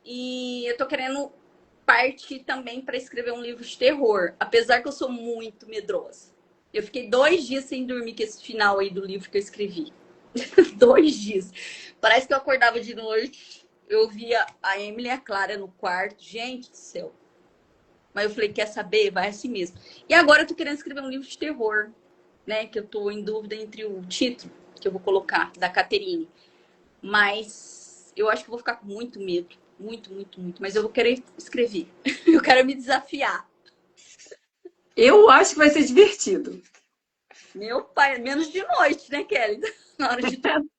E eu tô querendo partir também para escrever um livro de terror, apesar que eu sou muito medrosa. Eu fiquei 2 dias sem dormir com esse final aí do livro que eu escrevi. 2 dias. Parece que eu acordava de noite, eu via a Emily e a Clara no quarto. Gente do céu. Mas eu falei, quer saber? Vai assim mesmo. E agora eu tô querendo escrever um livro de terror, né? Que eu tô em dúvida entre o título que eu vou colocar, da Caterine. Mas eu acho que eu vou ficar com muito medo. Muito, muito, muito. Mas eu vou querer escrever. Eu quero me desafiar. Eu acho que vai ser divertido. Meu pai, menos de noite, né, Kelly? Na hora de dormir.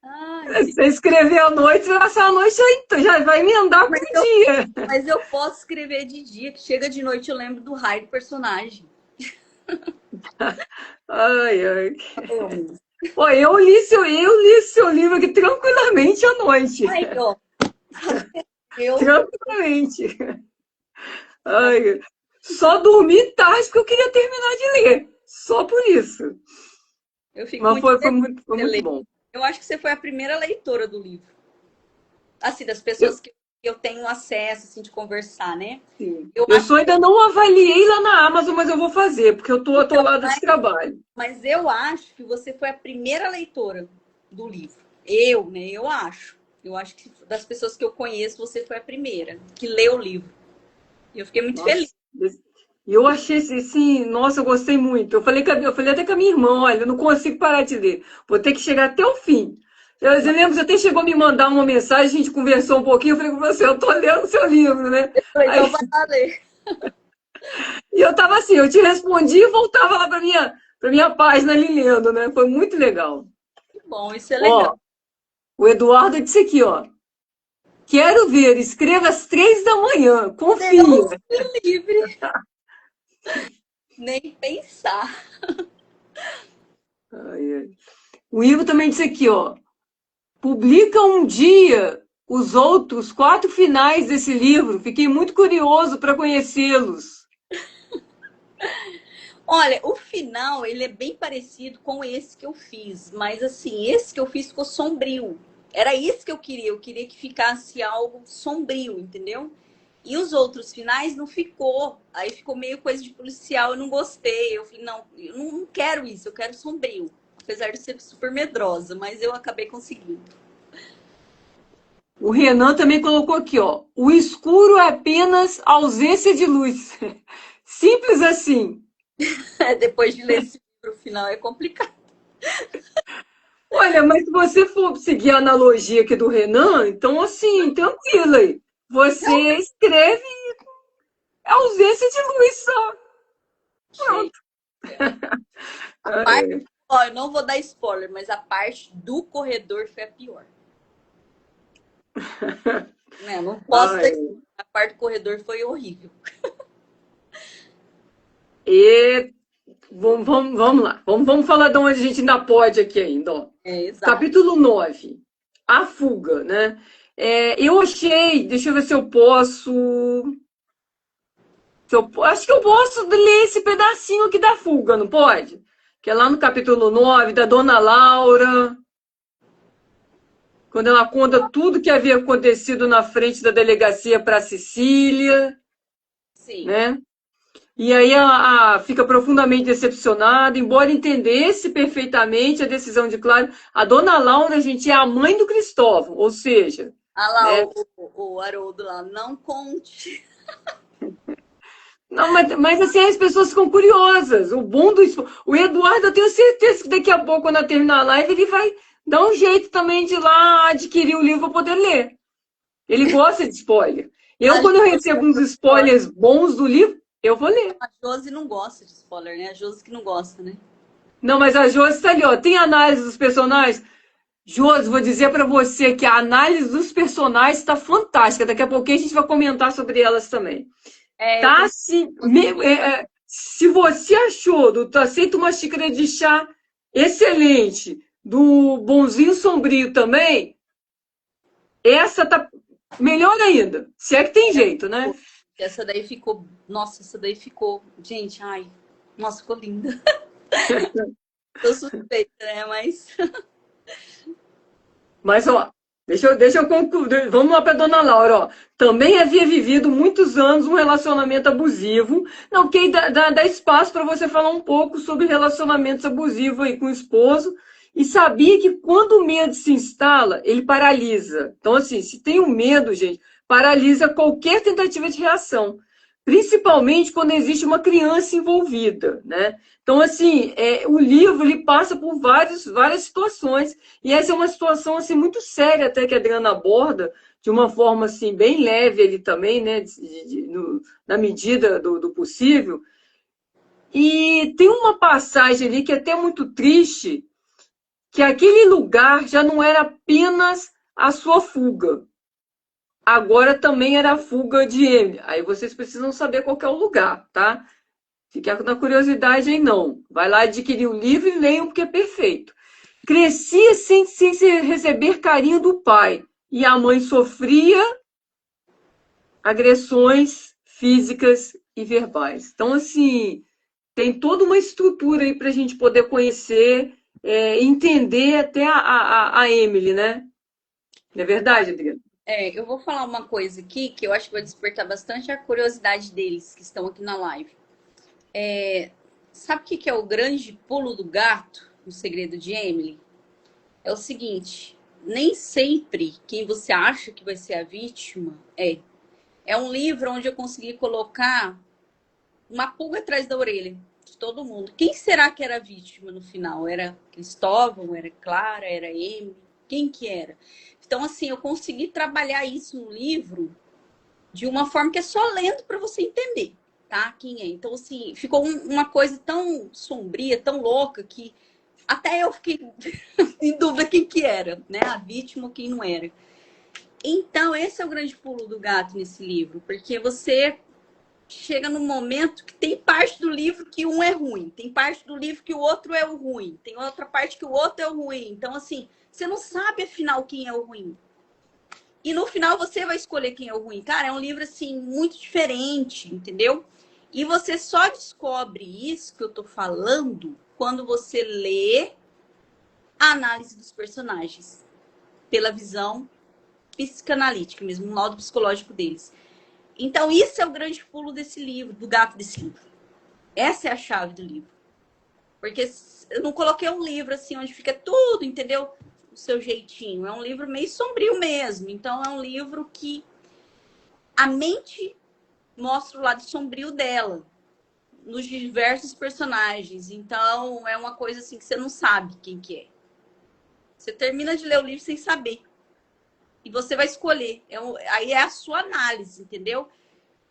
Ai, Você escrever à noite, você vai passar a noite aí, já vai emendar com o dia. mas eu posso escrever de dia, que chega de noite eu lembro do raio do personagem. Ai, ai. Pô, eu li seu livro aqui tranquilamente à noite. Ai, ó. Eu, Tranquilamente. Ai, só dormi tarde porque eu queria terminar de ler. Só por isso. eu fico Mas muito feliz foi de muito ler. bom. Eu acho que você foi a primeira leitora do livro. Assim, das Eu, pessoas que eu tenho acesso, assim, de conversar, né? sim. Eu Eu acho só ainda não avaliei lá na Amazon, mas eu vou fazer, porque eu tô atolada de trabalho. Mas eu acho que você foi a primeira leitora do livro. Eu, né? Eu acho. Eu acho que das pessoas que eu conheço, você foi a primeira que leu o livro. E eu fiquei muito Nossa. feliz. E eu achei assim, nossa, eu gostei muito. Eu falei até com a minha irmã, olha, eu não consigo parar de ler. Vou ter que chegar até o fim. Eu lembro que você até chegou a me mandar uma mensagem, a gente conversou um pouquinho, eu falei com você, eu tô lendo seu livro, né? Aí, Então vai lá ler. e eu tava assim, eu te respondi e voltava lá pra minha página ali lendo, né? Foi muito legal. Que bom, isso é legal. Ó, o Eduardo disse aqui, ó. Quero ver, escreva às 3 da manhã, confia. Deus me livre. Nem pensar. Ai, ai. O Ivo também disse aqui, ó. Publica um dia os outros 4 finais desse livro. Fiquei muito curioso para conhecê-los. Olha, o final, ele é bem parecido com esse que eu fiz. Mas, assim, esse que eu fiz ficou sombrio. Era isso que eu queria. Eu queria que ficasse algo sombrio, entendeu? E os outros finais não ficou. Aí ficou meio coisa de policial. Eu não gostei. Eu falei, não, eu não quero isso. Eu quero sombrio. Apesar de ser super medrosa. Mas eu acabei conseguindo. O Renan também colocou aqui, ó. O escuro é apenas ausência de luz. Simples assim. Depois de ler esse livro, o final é complicado. Olha, mas se você for seguir a analogia aqui do Renan, então assim, tranquilo aí. Você escreve ausência de luz só. Gente, Pronto. a parte, ó, eu não vou dar spoiler, mas a parte do corredor foi a pior. Né? Não posso dar Ai. spoiler. A parte do corredor foi horrível. E vamos lá. Vamos falar de onde a gente ainda pode aqui ainda. Ó. Exato. Capítulo 9. A fuga, né? Eu achei, deixa eu ver se eu posso. Acho que eu posso ler esse pedacinho aqui da fuga, não pode? Que é lá no capítulo 9, da Dona Laura. Quando ela conta tudo que havia acontecido na frente da delegacia para Cecília, Sim. né? E aí ela fica profundamente decepcionada, embora entendesse perfeitamente a decisão de Clara. A Dona Laura, gente, é a mãe do Cristóvão, ou seja, Ah lá, né? o Haroldo lá, não conte. Não, mas assim, as pessoas ficam curiosas. O bom o Eduardo, eu tenho certeza que daqui a pouco, quando eu terminar a live, ele vai dar um jeito também de ir lá adquirir o livro para poder ler. Ele gosta de spoiler. A Eu, quando eu Josi, recebo uns spoilers bons do livro, eu vou ler. a Josi não gosta de spoiler, né? A Josi que não gosta, né? Não, mas a Josi está ali, ó. Tem análise dos personagens? Josi, vou dizer para você que a análise dos personagens está fantástica. Daqui a pouquinho a gente vai comentar sobre elas também. É, eu Tá também assim. gostei. Se você achou do Aceita uma Xícara de Chá excelente, do Bonzinho Sombrio também, essa tá melhor ainda. Se é que tem jeito, né? Essa daí ficou. Nossa, essa daí ficou. Gente, ai. Nossa, ficou linda. Tô suspeita, né? Mas. Mas, ó, deixa eu concluir. Vamos lá para dona Laura, ó. Também havia vivido muitos anos um relacionamento abusivo. Não, que dá espaço para você falar um pouco sobre relacionamentos abusivos aí com o esposo. E sabia que quando o medo se instala, ele paralisa. Então, assim, se tem o medo, gente, paralisa qualquer tentativa de reação. Principalmente quando existe uma criança envolvida, né? Então, assim, o livro ele passa por várias situações e essa é uma situação assim muito séria até que a Adriana aborda de uma forma assim bem leve ele também, né, na medida do possível. E tem uma passagem ali que é até muito triste, que aquele lugar já não era apenas a sua fuga, agora também era a fuga de Emily. Aí vocês precisam saber qual é o lugar, tá? Fica na curiosidade aí não. Vai lá adquirir o livro e leiam porque é perfeito. Crescia sem receber carinho do pai. E a mãe sofria agressões físicas e verbais. Então, assim, tem toda uma estrutura aí para a gente poder conhecer, entender até a Emily, né? Não é verdade, Adriana? Eu vou falar uma coisa aqui que eu acho que vai despertar bastante a curiosidade deles que estão aqui na live. Sabe o que é o grande pulo do gato no segredo de Emily? É o seguinte: nem sempre quem você acha que vai ser a vítima é. É um livro onde eu consegui colocar uma pulga atrás da orelha de todo mundo. Quem será que era a vítima no final? Era Cristóvão? Era Clara? Era Emily? Quem que era? Então, assim, eu consegui trabalhar isso no livro de uma forma que é só lendo para você entender, tá? Quem é. Então, assim, ficou uma coisa tão sombria, tão louca, que até eu fiquei em dúvida quem que era, né? A vítima ou quem não era. Então, esse é o grande pulo do gato nesse livro, porque você chega num momento que tem parte do livro que um é ruim, tem parte do livro que o outro é o ruim, tem outra parte que o outro é o ruim. Então, assim, você não sabe afinal quem é o ruim. E no final você vai escolher quem é o ruim. Cara, é um livro, assim, muito diferente, entendeu? E você só descobre isso que eu tô falando quando você lê a análise dos personagens, pela visão psicanalítica mesmo, um laudo psicológico deles. Então, isso é o grande pulo desse livro, do gato desse livro. Essa é a chave do livro. Porque eu não coloquei um livro assim onde fica tudo, entendeu? O seu jeitinho. É um livro meio sombrio mesmo. Então, é um livro que a mente mostra o lado sombrio dela, nos diversos personagens. Então, é uma coisa assim que você não sabe quem que é. Você termina de ler o livro sem saber. E você vai escolher. Aí é a sua análise, entendeu?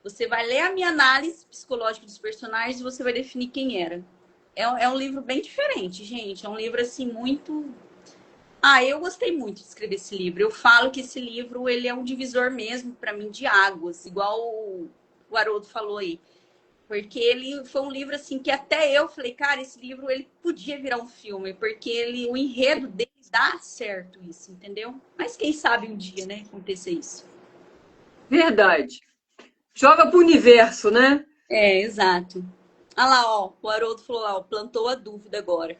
Você vai ler a minha análise psicológica dos personagens e você vai definir quem era. É um livro bem diferente, gente. É um livro, assim, muito... eu gostei muito de escrever esse livro. Eu falo que esse livro, ele é um divisor mesmo, para mim, de águas. Igual o Haroldo falou aí. Porque ele foi um livro, assim, que até eu falei, cara, esse livro, ele podia virar um filme. Porque o enredo dele dá certo isso, entendeu? Mas quem sabe um dia, né, acontecer isso. Verdade. Joga pro universo, né? Exato. Ah lá, ó, o Haroldo falou lá, ó, plantou a dúvida agora.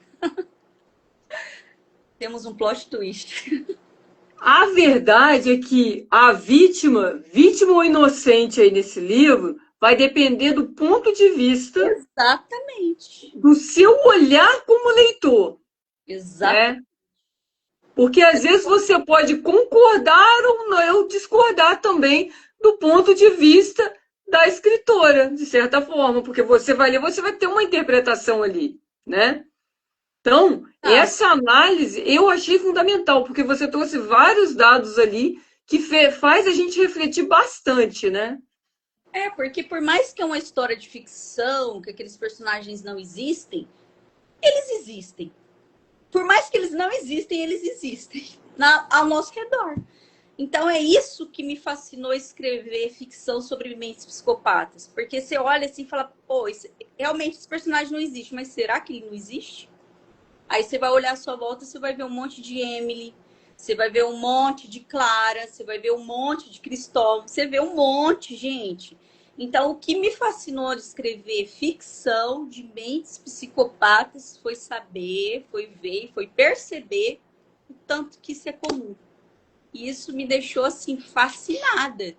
Temos um plot twist. A verdade é que a vítima ou inocente aí nesse livro, vai depender do ponto de vista Exatamente. do seu olhar como leitor, Exatamente. né? Porque às vezes você pode concordar ou não discordar também do ponto de vista da escritora, de certa forma, porque você vai ler, você vai ter uma interpretação ali, né? Então, Ah, essa análise eu achei fundamental, porque você trouxe vários dados ali que faz a gente refletir bastante, né? porque por mais que é uma história de ficção, que aqueles personagens não existem, eles existem. Por mais que eles não existem, eles existem ao nosso redor. Então é isso que me fascinou escrever ficção sobre mentes psicopatas. Porque você olha assim e fala, pô, realmente esse personagem não existe, mas será que ele não existe? Aí você vai olhar à sua volta, você vai ver um monte de Emily, você vai ver um monte de Clara, você vai ver um monte de Cristóvão, você vê um monte, gente. Então, o que me fascinou de escrever ficção de mentes psicopatas foi saber, foi ver, foi perceber o tanto que isso é comum. E isso me deixou, assim, fascinada.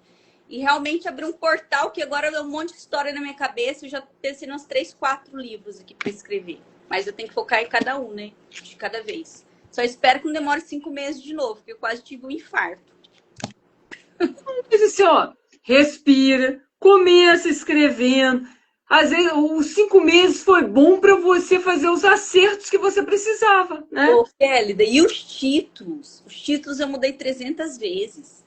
E realmente abriu um portal que agora deu um monte de história na minha cabeça. Eu já pensei nos 3, 4 livros aqui para escrever. Mas eu tenho que focar em cada um, né? De cada vez. Só espero que não demore 5 meses de novo, porque eu quase tive um infarto. Mas assim, ó, respira, começa escrevendo. Às vezes, os 5 meses foi bom para você fazer os acertos que você precisava, né? Ô, Félida, e os títulos? Os títulos eu mudei 300 vezes.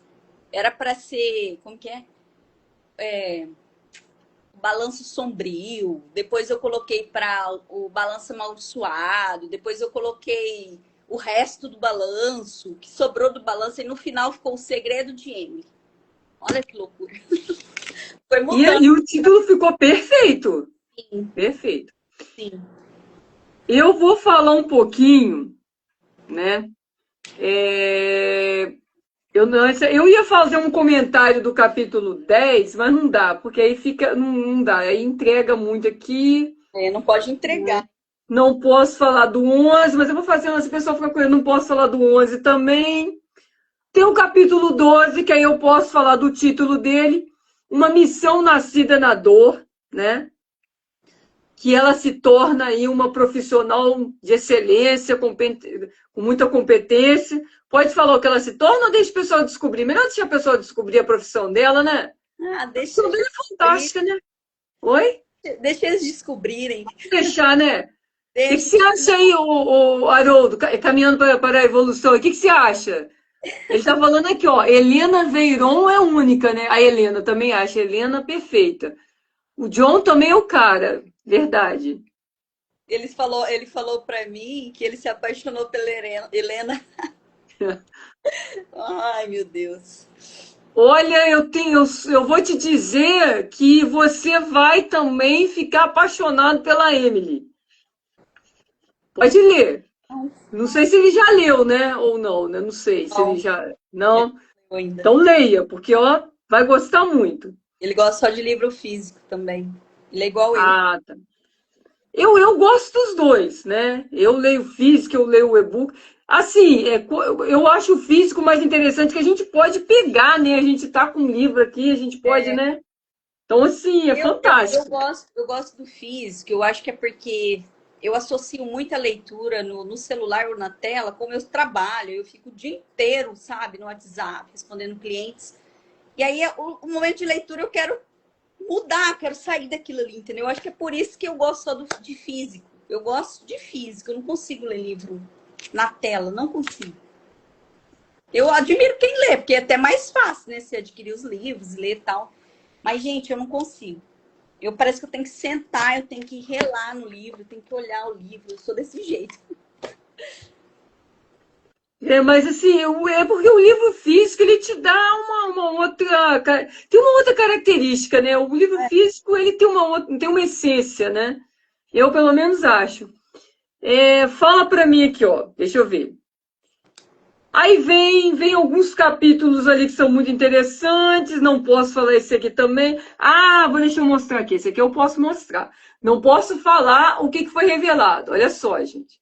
Era para ser, como que é? Balanço Sombrio. Depois eu coloquei para o Balanço Amaldiçoado. Depois eu coloquei o resto do balanço, o que sobrou do balanço. E no final ficou O Segredo de Emily. Olha que loucura. Foi E mudando. aí o título ficou perfeito. Sim, Perfeito. sim. Eu vou falar um pouquinho, né? É, eu ia fazer um comentário do capítulo 10, mas não dá, porque aí fica. Não dá, aí entrega muito aqui. Não pode entregar. Não posso falar do 11, mas eu vou fazer, se o pessoal ficar com ele, não posso falar do 11 também. Tem o capítulo 12, que aí eu posso falar do título dele, Uma Missão Nascida na Dor, né? Que ela se torna aí uma profissional de excelência, com muita competência. Pode falar o que ela se torna ou deixa o pessoal descobrir? Melhor deixar o pessoal descobrir a profissão dela, né? Ah, A profissão dela é eles, fantástica, né? Oi? deixa eles descobrirem. Deixar, né? O que Deixa. você acha aí, o Haroldo, caminhando para a evolução? O que você acha? Ele está falando aqui, ó, Helena Veyron é única, né? A Helena também acha a Helena perfeita. O John também é o cara, verdade. Ele falou para mim que ele se apaixonou pela Helena. Ai, meu Deus. Olha, eu vou te dizer que você vai também ficar apaixonado pela Emily. Pode ler. Não sei se ele já leu, né? Ou não, né? Não sei se ele Não, já. Não? ainda. Então leia, porque ó, vai gostar muito. Ele gosta só de livro físico também. Ele é igual eu. Ah, tá. Eu gosto dos dois, né? Eu leio físico, eu leio o e-book. Assim, eu acho o físico mais interessante que a gente pode pegar, né? A gente tá com um livro aqui, a gente pode, É, né? Então, assim, é fantástico. eu gosto do físico. Eu acho que é porque eu associo muita leitura no celular ou na tela com o meu trabalho. Eu fico o dia inteiro, sabe, no WhatsApp, respondendo clientes. E aí, o momento de leitura, eu quero mudar, quero sair daquilo ali, entendeu? Eu acho que é por isso que eu gosto só de físico. Eu gosto de físico, eu não consigo ler livro na tela, não consigo. Eu admiro quem lê, porque é até mais fácil, né? Você adquirir os livros, ler e tal. Mas, gente, eu não consigo. Parece que eu tenho que sentar, eu tenho que relar no livro, eu tenho que olhar o livro. Eu sou desse jeito. Mas assim, é porque o livro físico ele te dá uma outra. Tem uma outra característica, né? O livro físico ele tem uma essência, né? Eu pelo menos acho. Fala para mim aqui, ó. Deixa eu ver. Aí vem alguns capítulos ali que são muito interessantes. Não posso falar esse aqui também. Ah, deixa eu mostrar aqui. Esse aqui eu posso mostrar. Não posso falar o que foi revelado. Olha só, gente.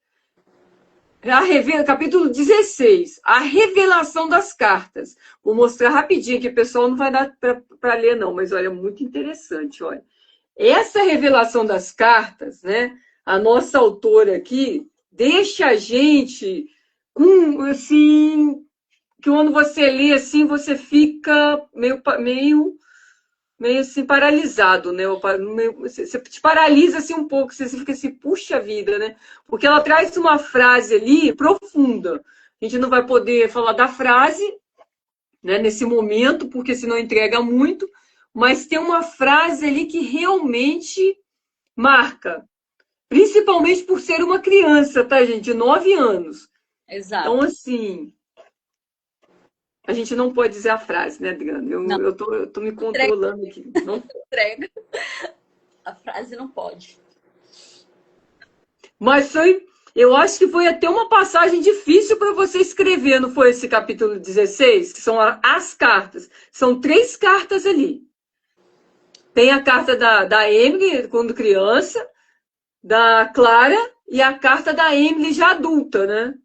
Capítulo 16, a revelação das cartas. Vou mostrar rapidinho que o pessoal não vai dar para ler, não, mas olha, muito interessante, olha. Essa revelação das cartas, né? A nossa autora aqui deixa a gente com, assim, que quando você lê, assim, você fica meio assim, paralisado, né? Você te paralisa assim um pouco, você fica assim, puxa vida, né? Porque ela traz uma frase ali profunda. A gente não vai poder falar da frase, né, nesse momento, porque senão entrega muito, mas tem uma frase ali que realmente marca, principalmente por ser uma criança, tá, gente? De 9 anos. Então, Exato. assim, a gente não pode dizer a frase, né, Adriana? Não, Eu tô me entrega, controlando aqui. Não. entrega. A frase não pode. Mas foi, eu acho que foi até uma passagem difícil para você escrever, não foi esse capítulo 16, que são as cartas. São 3 cartas ali. Tem a carta da Emily, quando criança, da Clara, e a carta da Emily já adulta, né?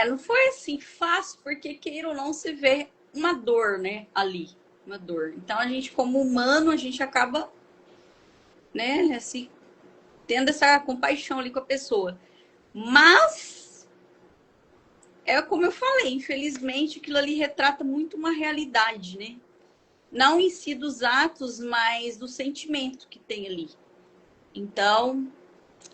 Não foi assim fácil, porque queira ou não se vê uma dor, né, ali, uma dor. Então a gente, como humano, a gente acaba, né, assim, tendo essa compaixão ali com a pessoa. Mas é como eu falei, infelizmente aquilo ali retrata muito uma realidade, né? Não em si dos atos, mas do sentimento que tem ali. Então,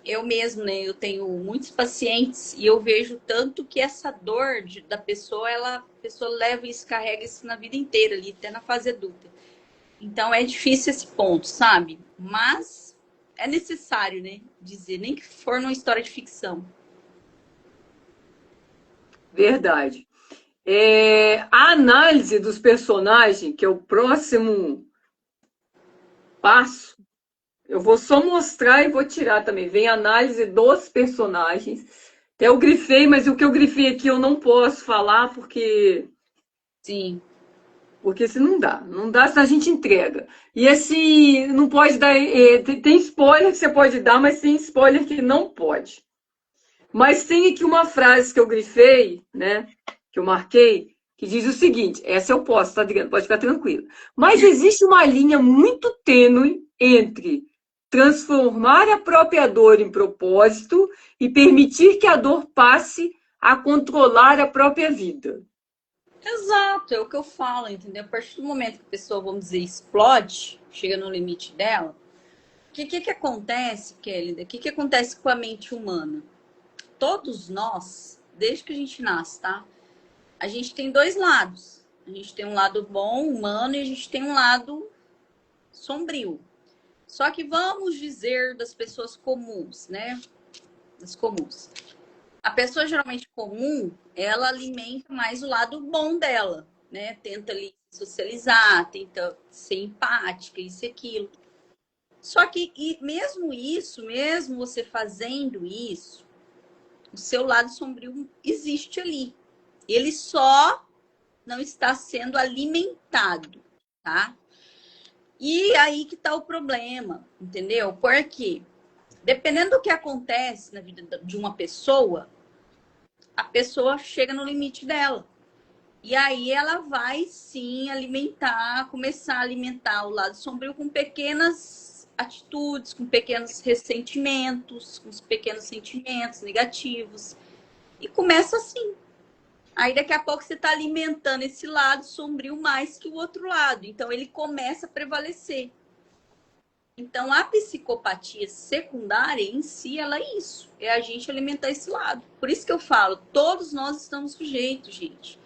eu mesmo, né? Eu tenho muitos pacientes e eu vejo tanto que essa dor da pessoa, a pessoa leva isso, carrega isso na vida inteira ali, até na fase adulta. Então é difícil esse ponto, sabe? Mas é necessário, né? Dizer, nem que for numa história de ficção. Verdade. A análise dos personagens, que é o próximo passo, eu vou só mostrar e vou tirar também. Vem a análise dos personagens. Até eu grifei, mas o que eu grifei aqui eu não posso falar Sim, porque se não dá. Não dá se a gente entrega. E esse não pode dar. Tem spoiler que você pode dar, mas tem spoiler que não pode. Mas tem aqui uma frase que eu grifei, né? Que eu marquei, que diz o seguinte: essa eu posso, tá, Adriana? Pode ficar tranquilo. Mas existe uma linha muito tênue entre transformar a própria dor em propósito e permitir que a dor passe a controlar a própria vida. exato, é o que eu falo, entendeu? A partir do momento que a pessoa, vamos dizer, explode, chega no limite dela, o que acontece, Kelly? O que acontece com a mente humana? Todos nós, desde que a gente nasce, tá? A gente tem dois lados. A gente tem um lado bom, humano, e a gente tem um lado sombrio. Só que vamos dizer das pessoas comuns, né? Das comuns. A pessoa geralmente comum, ela alimenta mais o lado bom dela, né? Tenta ali socializar, tenta ser empática, isso e aquilo. Só que e mesmo isso, mesmo você fazendo isso, o seu lado sombrio existe ali. Ele só não está sendo alimentado, tá? E aí que tá o problema, entendeu? Porque dependendo do que acontece na vida de uma pessoa, a pessoa chega no limite dela. E aí ela vai sim alimentar, começar a alimentar o lado sombrio com pequenas atitudes, com pequenos ressentimentos, com os pequenos sentimentos negativos. E começa assim. Aí daqui a pouco você está alimentando esse lado sombrio mais que o outro lado. Então ele começa a prevalecer. Então a psicopatia secundária em si, ela é isso. É a gente alimentar esse lado. Por isso que eu falo, todos nós estamos sujeitos, gente.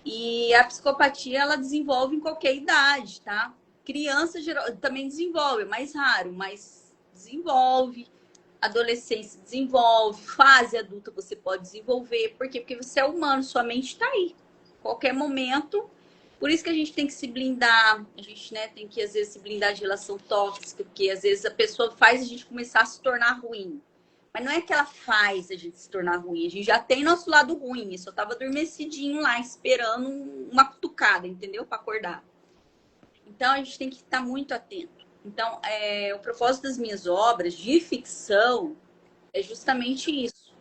E a psicopatia, ela desenvolve em qualquer idade, tá? Criança geral, também desenvolve, é mais raro, mas desenvolve. Adolescência desenvolve, fase adulta você pode desenvolver. Por quê? Porque você é humano, sua mente está aí. Qualquer momento. Por isso que a gente tem que se blindar. A gente, né, tem que, às vezes, se blindar de relação tóxica, porque às vezes a pessoa faz a gente começar a se tornar ruim. Mas não é que ela faz a gente se tornar ruim. A gente já tem nosso lado ruim. Eu só tava adormecidinho lá, esperando uma cutucada, entendeu? Para acordar. Então, a gente tem que estar muito atento. Então, o propósito das minhas obras de ficção é justamente isso.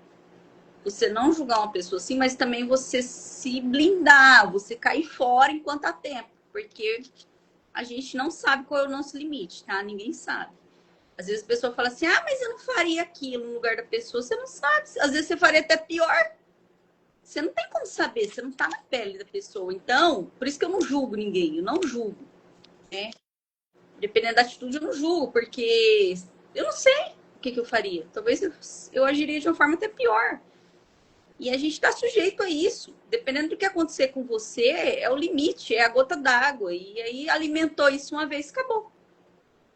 Você não julgar uma pessoa assim, mas também você se blindar, você cair fora enquanto há tempo. Porque a gente não sabe qual é o nosso limite, tá? Ninguém sabe. Às vezes a pessoa fala assim, mas eu não faria aquilo no lugar da pessoa. Você não sabe. Às vezes você faria até pior. Você não tem como saber, você não tá na pele da pessoa. Então, por isso que eu não julgo ninguém, eu não julgo, né? Dependendo da atitude, eu não julgo, porque eu não sei o que eu faria. Talvez eu agiria de uma forma até pior. E a gente está sujeito a isso. Dependendo do que acontecer com você, é o limite, é a gota d'água. E aí alimentou isso uma vez, acabou.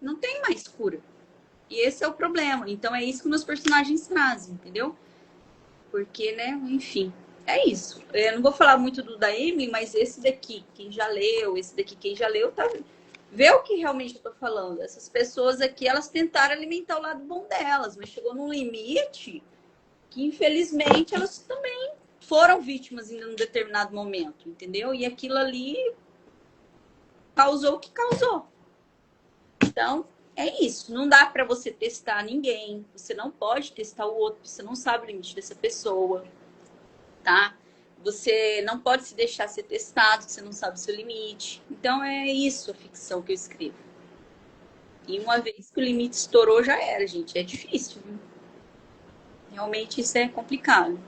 Não tem mais cura. E esse é o problema. Então é isso que meus personagens trazem, entendeu? Porque, né, enfim, é isso. Eu não vou falar muito do da Emily, mas esse daqui, quem já leu, esse daqui, quem já leu, tá. Vê o que realmente eu tô falando. Essas pessoas aqui, elas tentaram alimentar o lado bom delas, mas chegou num limite que, infelizmente, elas também foram vítimas em um determinado momento, entendeu? E aquilo ali causou o que causou. Então, é isso. Não dá para você testar ninguém. Você não pode testar o outro. Você não sabe o limite dessa pessoa, tá? Você não pode se deixar ser testado. Você não sabe o seu limite. Então, é isso a ficção que eu escrevo. E uma vez que o limite estourou, já era, gente. É difícil, viu? Realmente isso é complicado.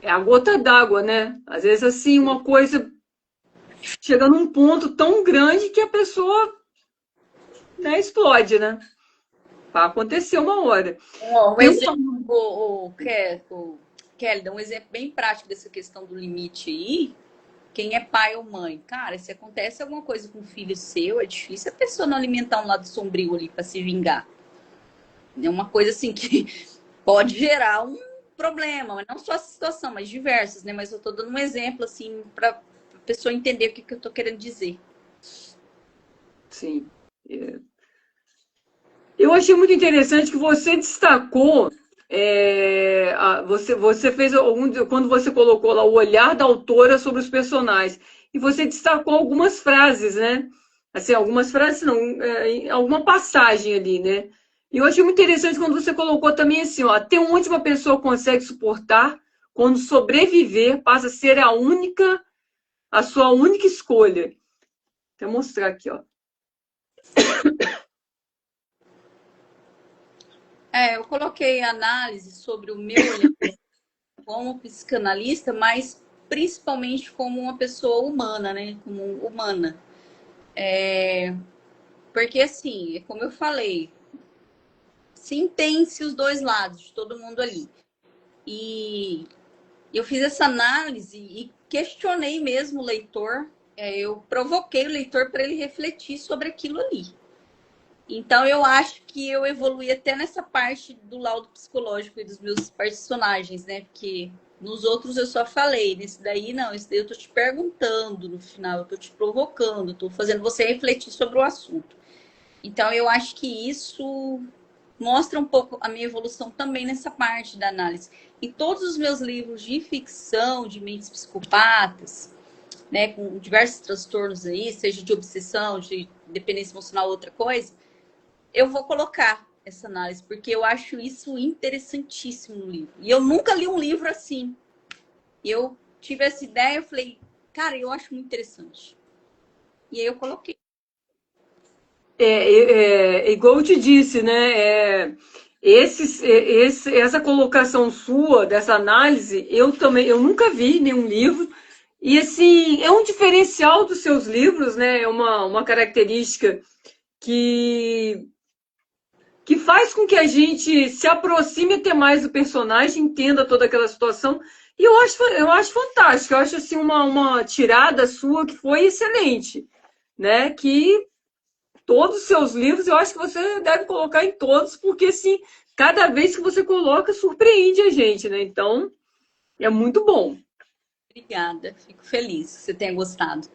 É a gota d'água, né? Às vezes, assim, uma coisa chega num ponto tão grande que a pessoa, né, explode, né? Vai acontecer uma hora. Um Tem exemplo, uma... Kelly, dá um exemplo bem prático dessa questão do limite aí. Quem é pai ou mãe? Cara, se acontece alguma coisa com um filho seu, é difícil a pessoa não alimentar um lado sombrio ali para se vingar. É uma coisa assim que pode gerar um problema, mas não só essa situação, mas diversas, né? Mas eu tô dando um exemplo assim para a pessoa entender o que eu tô querendo dizer. Sim. Eu achei muito interessante que você destacou, você fez quando você colocou lá o olhar da autora sobre os personagens, e você destacou algumas frases, né? Assim, algumas frases não, alguma passagem ali, né? E eu achei muito interessante quando você colocou também assim, ó, até onde uma pessoa consegue suportar quando sobreviver passa a ser a sua única escolha. Vou mostrar aqui, ó. Eu coloquei análise sobre o meu olhar como psicanalista, mas principalmente como uma pessoa humana, né? Como humana. Porque assim, como eu falei, se entende os dois lados de todo mundo ali. E eu fiz essa análise e questionei mesmo o leitor. Eu provoquei o leitor para ele refletir sobre aquilo ali. Então eu acho que eu evolui até nessa parte do laudo psicológico e dos meus personagens, né? Porque nos outros eu só falei, nesse daí não, esse daí eu tô te perguntando no final, eu tô te provocando, tô fazendo você refletir sobre o assunto. Então eu acho que isso mostra um pouco a minha evolução também nessa parte da análise. Em todos os meus livros de ficção, de mentes psicopatas, né, com diversos transtornos aí, seja de obsessão, de dependência emocional, outra coisa, eu vou colocar essa análise, porque eu acho isso interessantíssimo no livro. E eu nunca li um livro assim. Eu tive essa ideia, eu falei, cara, eu acho muito interessante. E aí eu coloquei. Igual eu te disse, né? Essa colocação sua, dessa análise, eu nunca vi nenhum livro. E assim, é um diferencial dos seus livros, né? É uma característica que, que faz com que a gente se aproxime até mais do personagem, entenda toda aquela situação. E eu acho fantástico, eu acho assim uma tirada sua que foi excelente, né? Que todos os seus livros, eu acho que você deve colocar em todos, porque assim, cada vez que você coloca, surpreende a gente, né? Então, é muito bom. Obrigada, fico feliz que você tenha gostado.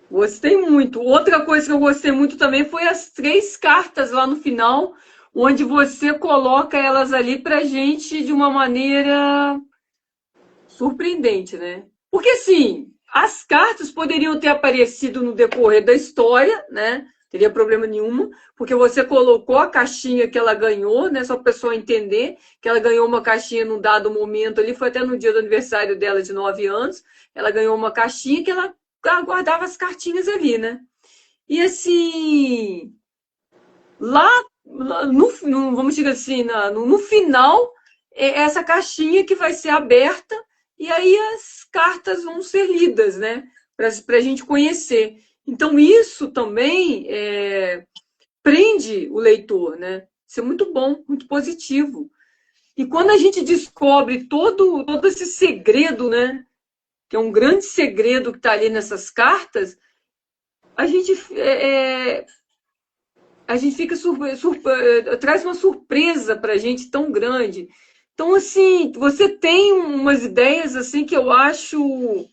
Gostei muito. Outra coisa que eu gostei muito também foi as 3 cartas lá no final, onde você coloca elas ali pra gente de uma maneira surpreendente, né? Porque assim, as cartas poderiam ter aparecido no decorrer da história, né? Teria problema nenhum, porque você colocou a caixinha que ela ganhou, né? Só para a pessoa entender que ela ganhou uma caixinha num dado momento ali, foi até no dia do aniversário dela de 9 anos. Ela ganhou uma caixinha que ela guardava as cartinhas ali, né? E assim, lá vamos dizer assim, no final, é essa caixinha que vai ser aberta e aí as cartas vão ser lidas, né? Para a gente conhecer. Então, isso também prende o leitor, né? Isso é muito bom, muito positivo. E quando a gente descobre todo esse segredo, né? Que é um grande segredo que está ali nessas cartas, a gente, a gente fica traz uma surpresa para a gente tão grande. Então, assim, você tem umas ideias assim que eu acho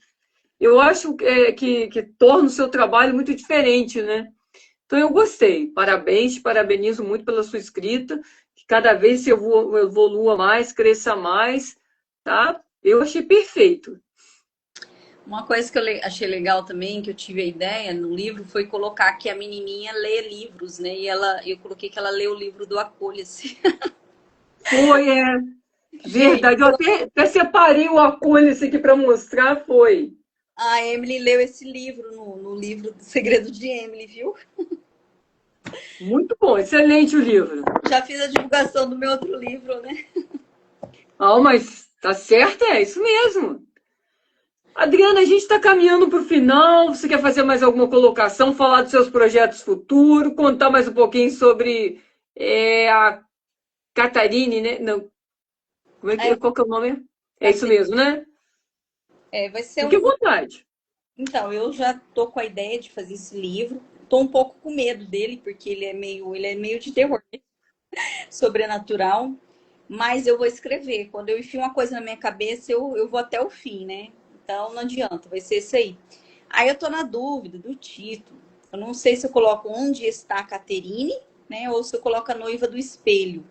que torna o seu trabalho muito diferente, né? Então, eu gostei. Parabéns, te parabenizo muito pela sua escrita. Que cada vez você evolua mais, cresça mais, tá? Eu achei perfeito. Uma coisa que eu achei legal também, que eu tive a ideia no livro, foi colocar que a menininha lê livros, né? E eu coloquei que ela lê o livro do Acolha-se. Foi, Gente, verdade. Eu até separei o Acolha-se aqui para mostrar, foi. a Emily leu esse livro no livro do Segredo de Emily, viu? Muito bom, excelente o livro. Já fiz a divulgação do meu outro livro, né? Ah, mas tá certo, é isso mesmo. Adriana, a gente está caminhando para o final. Você quer fazer mais alguma colocação, falar dos seus projetos futuros, contar mais um pouquinho sobre a Catarine, né? Não, qual que é o nome? É isso mesmo, né? Vai ser Fique à um. vontade. Então, eu já tô com a ideia de fazer esse livro. Tô um pouco com medo dele, porque ele é meio de terror, né? Sobrenatural. Mas eu vou escrever. Quando eu enfio uma coisa na minha cabeça, eu vou até o fim, né? Então não adianta, vai ser isso aí. Aí eu tô na dúvida do título. Eu não sei se eu coloco Onde Está a Caterine, né? Ou se eu coloco A Noiva do Espelho.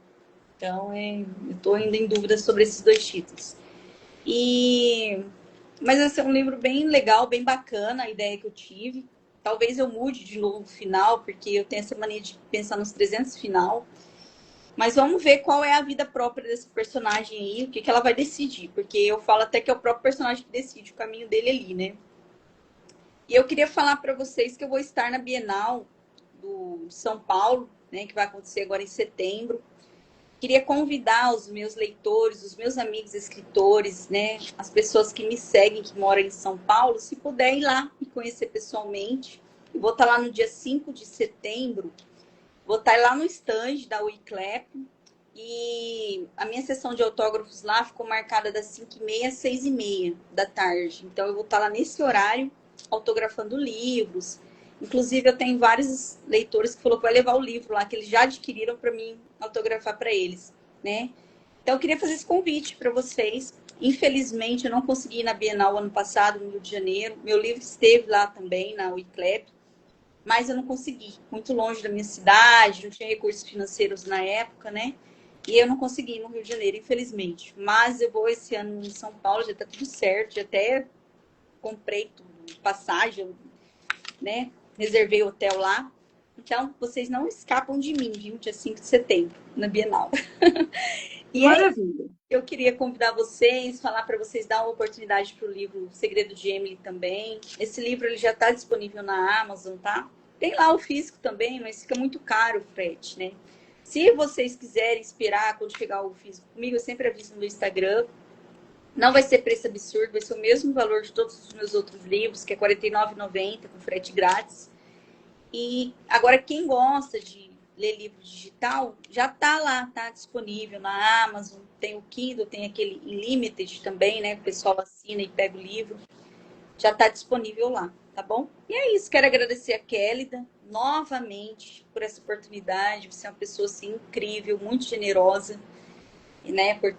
Então, eu tô ainda em dúvida sobre esses dois títulos. E Mas esse é um livro bem legal, bem bacana, a ideia que eu tive. Talvez eu mude de novo o final, porque eu tenho essa mania de pensar nos 300 final. Mas vamos ver qual é a vida própria desse personagem aí, o que, que ela vai decidir. Porque eu falo até que é o próprio personagem que decide o caminho dele ali, né? E eu queria falar para vocês que eu vou estar na Bienal do São Paulo, né, que vai acontecer agora em setembro. Queria convidar os meus leitores, os meus amigos escritores, né, as pessoas que me seguem, que moram em São Paulo, se puder ir lá me conhecer pessoalmente. Eu vou estar lá no dia 5 de setembro, vou estar lá no stand da Wiclap, e a minha sessão de autógrafos lá ficou marcada das 5h30 às 6h30 da tarde. Então eu vou estar lá nesse horário, autografando livros. Inclusive, eu tenho vários leitores que falaram que vai levar o livro lá, que eles já adquiriram para mim autografar para eles, né? Então, eu queria fazer esse convite para vocês. Infelizmente, eu não consegui ir na Bienal ano passado, no Rio de Janeiro. Meu livro esteve lá também, na Wiclap, mas eu não consegui. Muito longe da minha cidade, não tinha recursos financeiros na época, né? E eu não consegui ir no Rio de Janeiro, infelizmente. Mas eu vou esse ano em São Paulo, já tá tudo certo, já até comprei tudo, passagem, né? Reservei hotel lá. Então, vocês não escapam de mim, viu? Dia 5 de setembro, na Bienal. E aí, Maravilha. eu queria convidar vocês, falar para vocês dar uma oportunidade para o livro Segredo de Emily também. Esse livro ele já está disponível na Amazon, tá? Tem lá o físico também, mas fica muito caro o frete, né? Se vocês quiserem esperar quando chegar o físico comigo, eu sempre aviso no Instagram. Não vai ser preço absurdo, vai ser o mesmo valor de todos os meus outros livros, que é R$ 49,90 com frete grátis. E agora, quem gosta de ler livro digital, já tá lá, tá disponível na Amazon. Tem o Kindle, tem aquele Unlimited também, né? O pessoal assina e pega o livro. Já tá disponível lá, tá bom? E é isso, quero agradecer a Kélida novamente por essa oportunidade. Você é uma pessoa assim incrível, muito generosa, e, né, por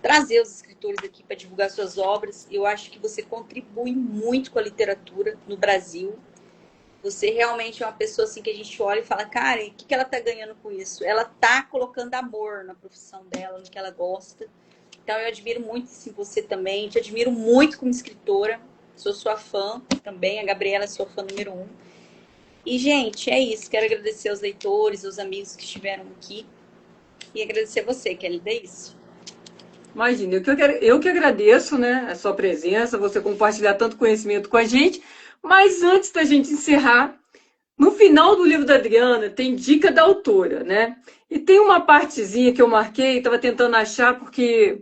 trazer os escritores aqui para divulgar suas obras. Eu acho que você contribui muito com a literatura no Brasil. Você realmente é uma pessoa assim que a gente olha e fala, cara, o que ela tá ganhando com isso? Ela tá colocando amor na profissão dela, no que ela gosta. Então eu admiro muito assim, você também. Te admiro muito como escritora. Sou sua fã também. A Gabriela é sua fã número 1. E, gente, é isso. Quero agradecer aos leitores, aos amigos que estiveram aqui. E agradecer a você, Kelly. É isso. Imagina, eu que agradeço, né, a sua presença, você compartilhar tanto conhecimento com a gente. Mas antes da gente encerrar, no final do livro da Adriana tem dica da autora, né? E tem uma partezinha que eu marquei, estava tentando achar, porque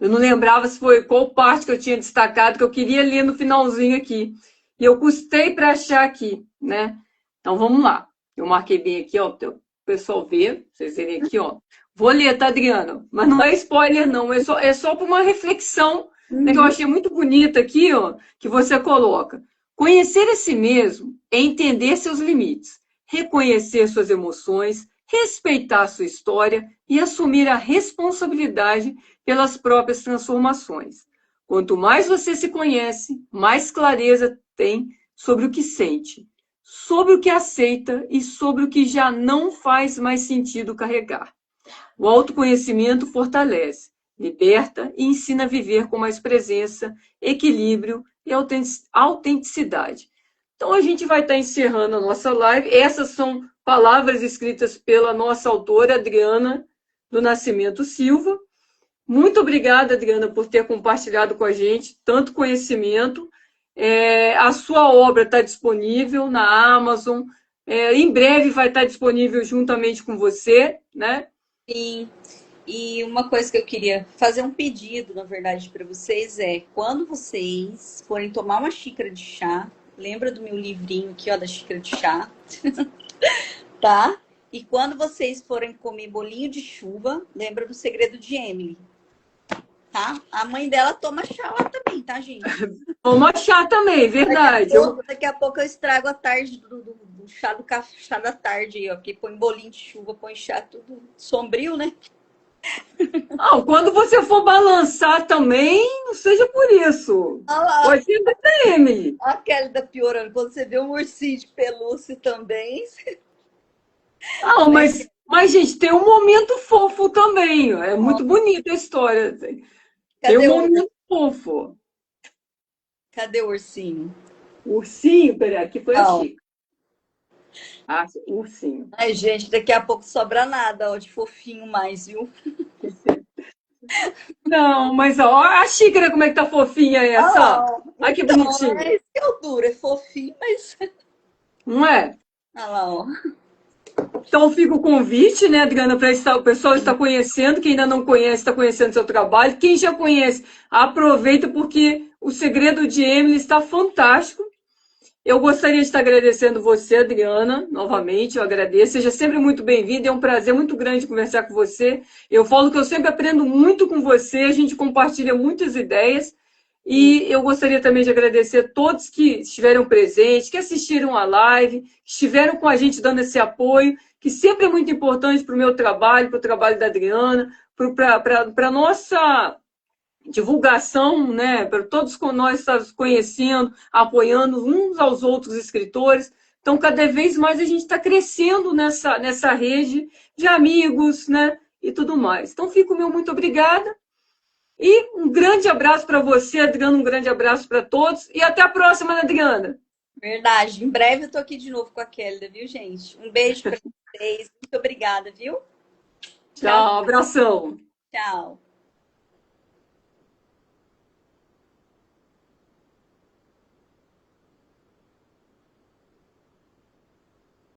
Eu não lembrava se foi qual parte que eu tinha destacado, que eu queria ler no finalzinho aqui. E eu custei para achar aqui, né? Então vamos lá. Eu marquei bem aqui, ó, para o pessoal ver, vocês verem aqui, ó. Vou ler, tá, Adriana? Mas não é spoiler, não. É só para uma reflexão, né, que eu achei muito bonita aqui, ó, que você coloca. Conhecer a si mesmo é entender seus limites, reconhecer suas emoções, respeitar sua história e assumir a responsabilidade pelas próprias transformações. Quanto mais você se conhece, mais clareza tem sobre o que sente, sobre o que aceita e sobre o que já não faz mais sentido carregar. O autoconhecimento fortalece, liberta e ensina a viver com mais presença, equilíbrio e autenticidade. Então, a gente vai estar encerrando a nossa live. Essas são palavras escritas pela nossa autora, Adriana do Nascimento Silva. Muito obrigada, Adriana, por ter compartilhado com a gente tanto conhecimento. A sua obra está disponível na Amazon. Em breve vai estar disponível juntamente com você, né? Sim. E uma coisa que eu queria fazer um pedido, na verdade, para vocês é quando vocês forem tomar uma xícara de chá, lembra do meu livrinho aqui, ó, da xícara de chá, tá? E quando vocês forem comer bolinho de chuva, lembra do Segredo de Emily, tá? A mãe dela toma chá lá também, tá, gente? Toma chá também, verdade. Daqui a pouco eu estrago a tarde do chá do café, chá da tarde aí, ó, porque põe bolinho de chuva, põe chá tudo sombrio, né? Quando você for balançar também, não seja por isso. Olha lá, Pode ser da TM. a Kelly tá piorando. Quando você vê um ursinho de pelúcia também. Mas, gente, tem um momento fofo também. É muito bonita a história. Tem Cadê um o, momento fofo. cadê o ursinho? O ursinho, peraí, aqui foi a Não. Chica. Ah, o ursinho. Ai, gente, daqui a pouco sobra nada, ó, de fofinho mais, viu? Não, mas ó, a xícara, como é que tá fofinha essa? Ah, Olha que então, bonitinho. é isso que é o duro, é fofinho, mas. Não é? Olha lá, ó. Então fica o convite, né, Adriana, para o pessoal estar conhecendo, quem ainda não conhece, está conhecendo seu trabalho. Quem já conhece, aproveita, porque o Segredo de Emily está fantástico. Eu gostaria de estar agradecendo você, Adriana, novamente, eu agradeço. Seja sempre muito bem-vinda, é um prazer muito grande conversar com você. Eu falo que eu sempre aprendo muito com você, a gente compartilha muitas ideias. E eu gostaria também de agradecer a todos que estiveram presentes, que assistiram a live, que estiveram com a gente dando esse apoio, que sempre é muito importante para o meu trabalho, para o trabalho da Adriana, para a nossa divulgação, né? Para todos nós estarmos conhecendo, apoiando uns aos outros escritores. Então, cada vez mais a gente está crescendo nessa rede de amigos, né? E tudo mais. Então, fico o meu muito obrigada. E um grande abraço para você, Adriana, um grande abraço para todos. E até a próxima, né, Adriana? Verdade. Em breve eu tô aqui de novo com a Kelly, viu, gente? Um beijo para vocês. Muito obrigada, viu? Tchau, Tchau, abração. tchau.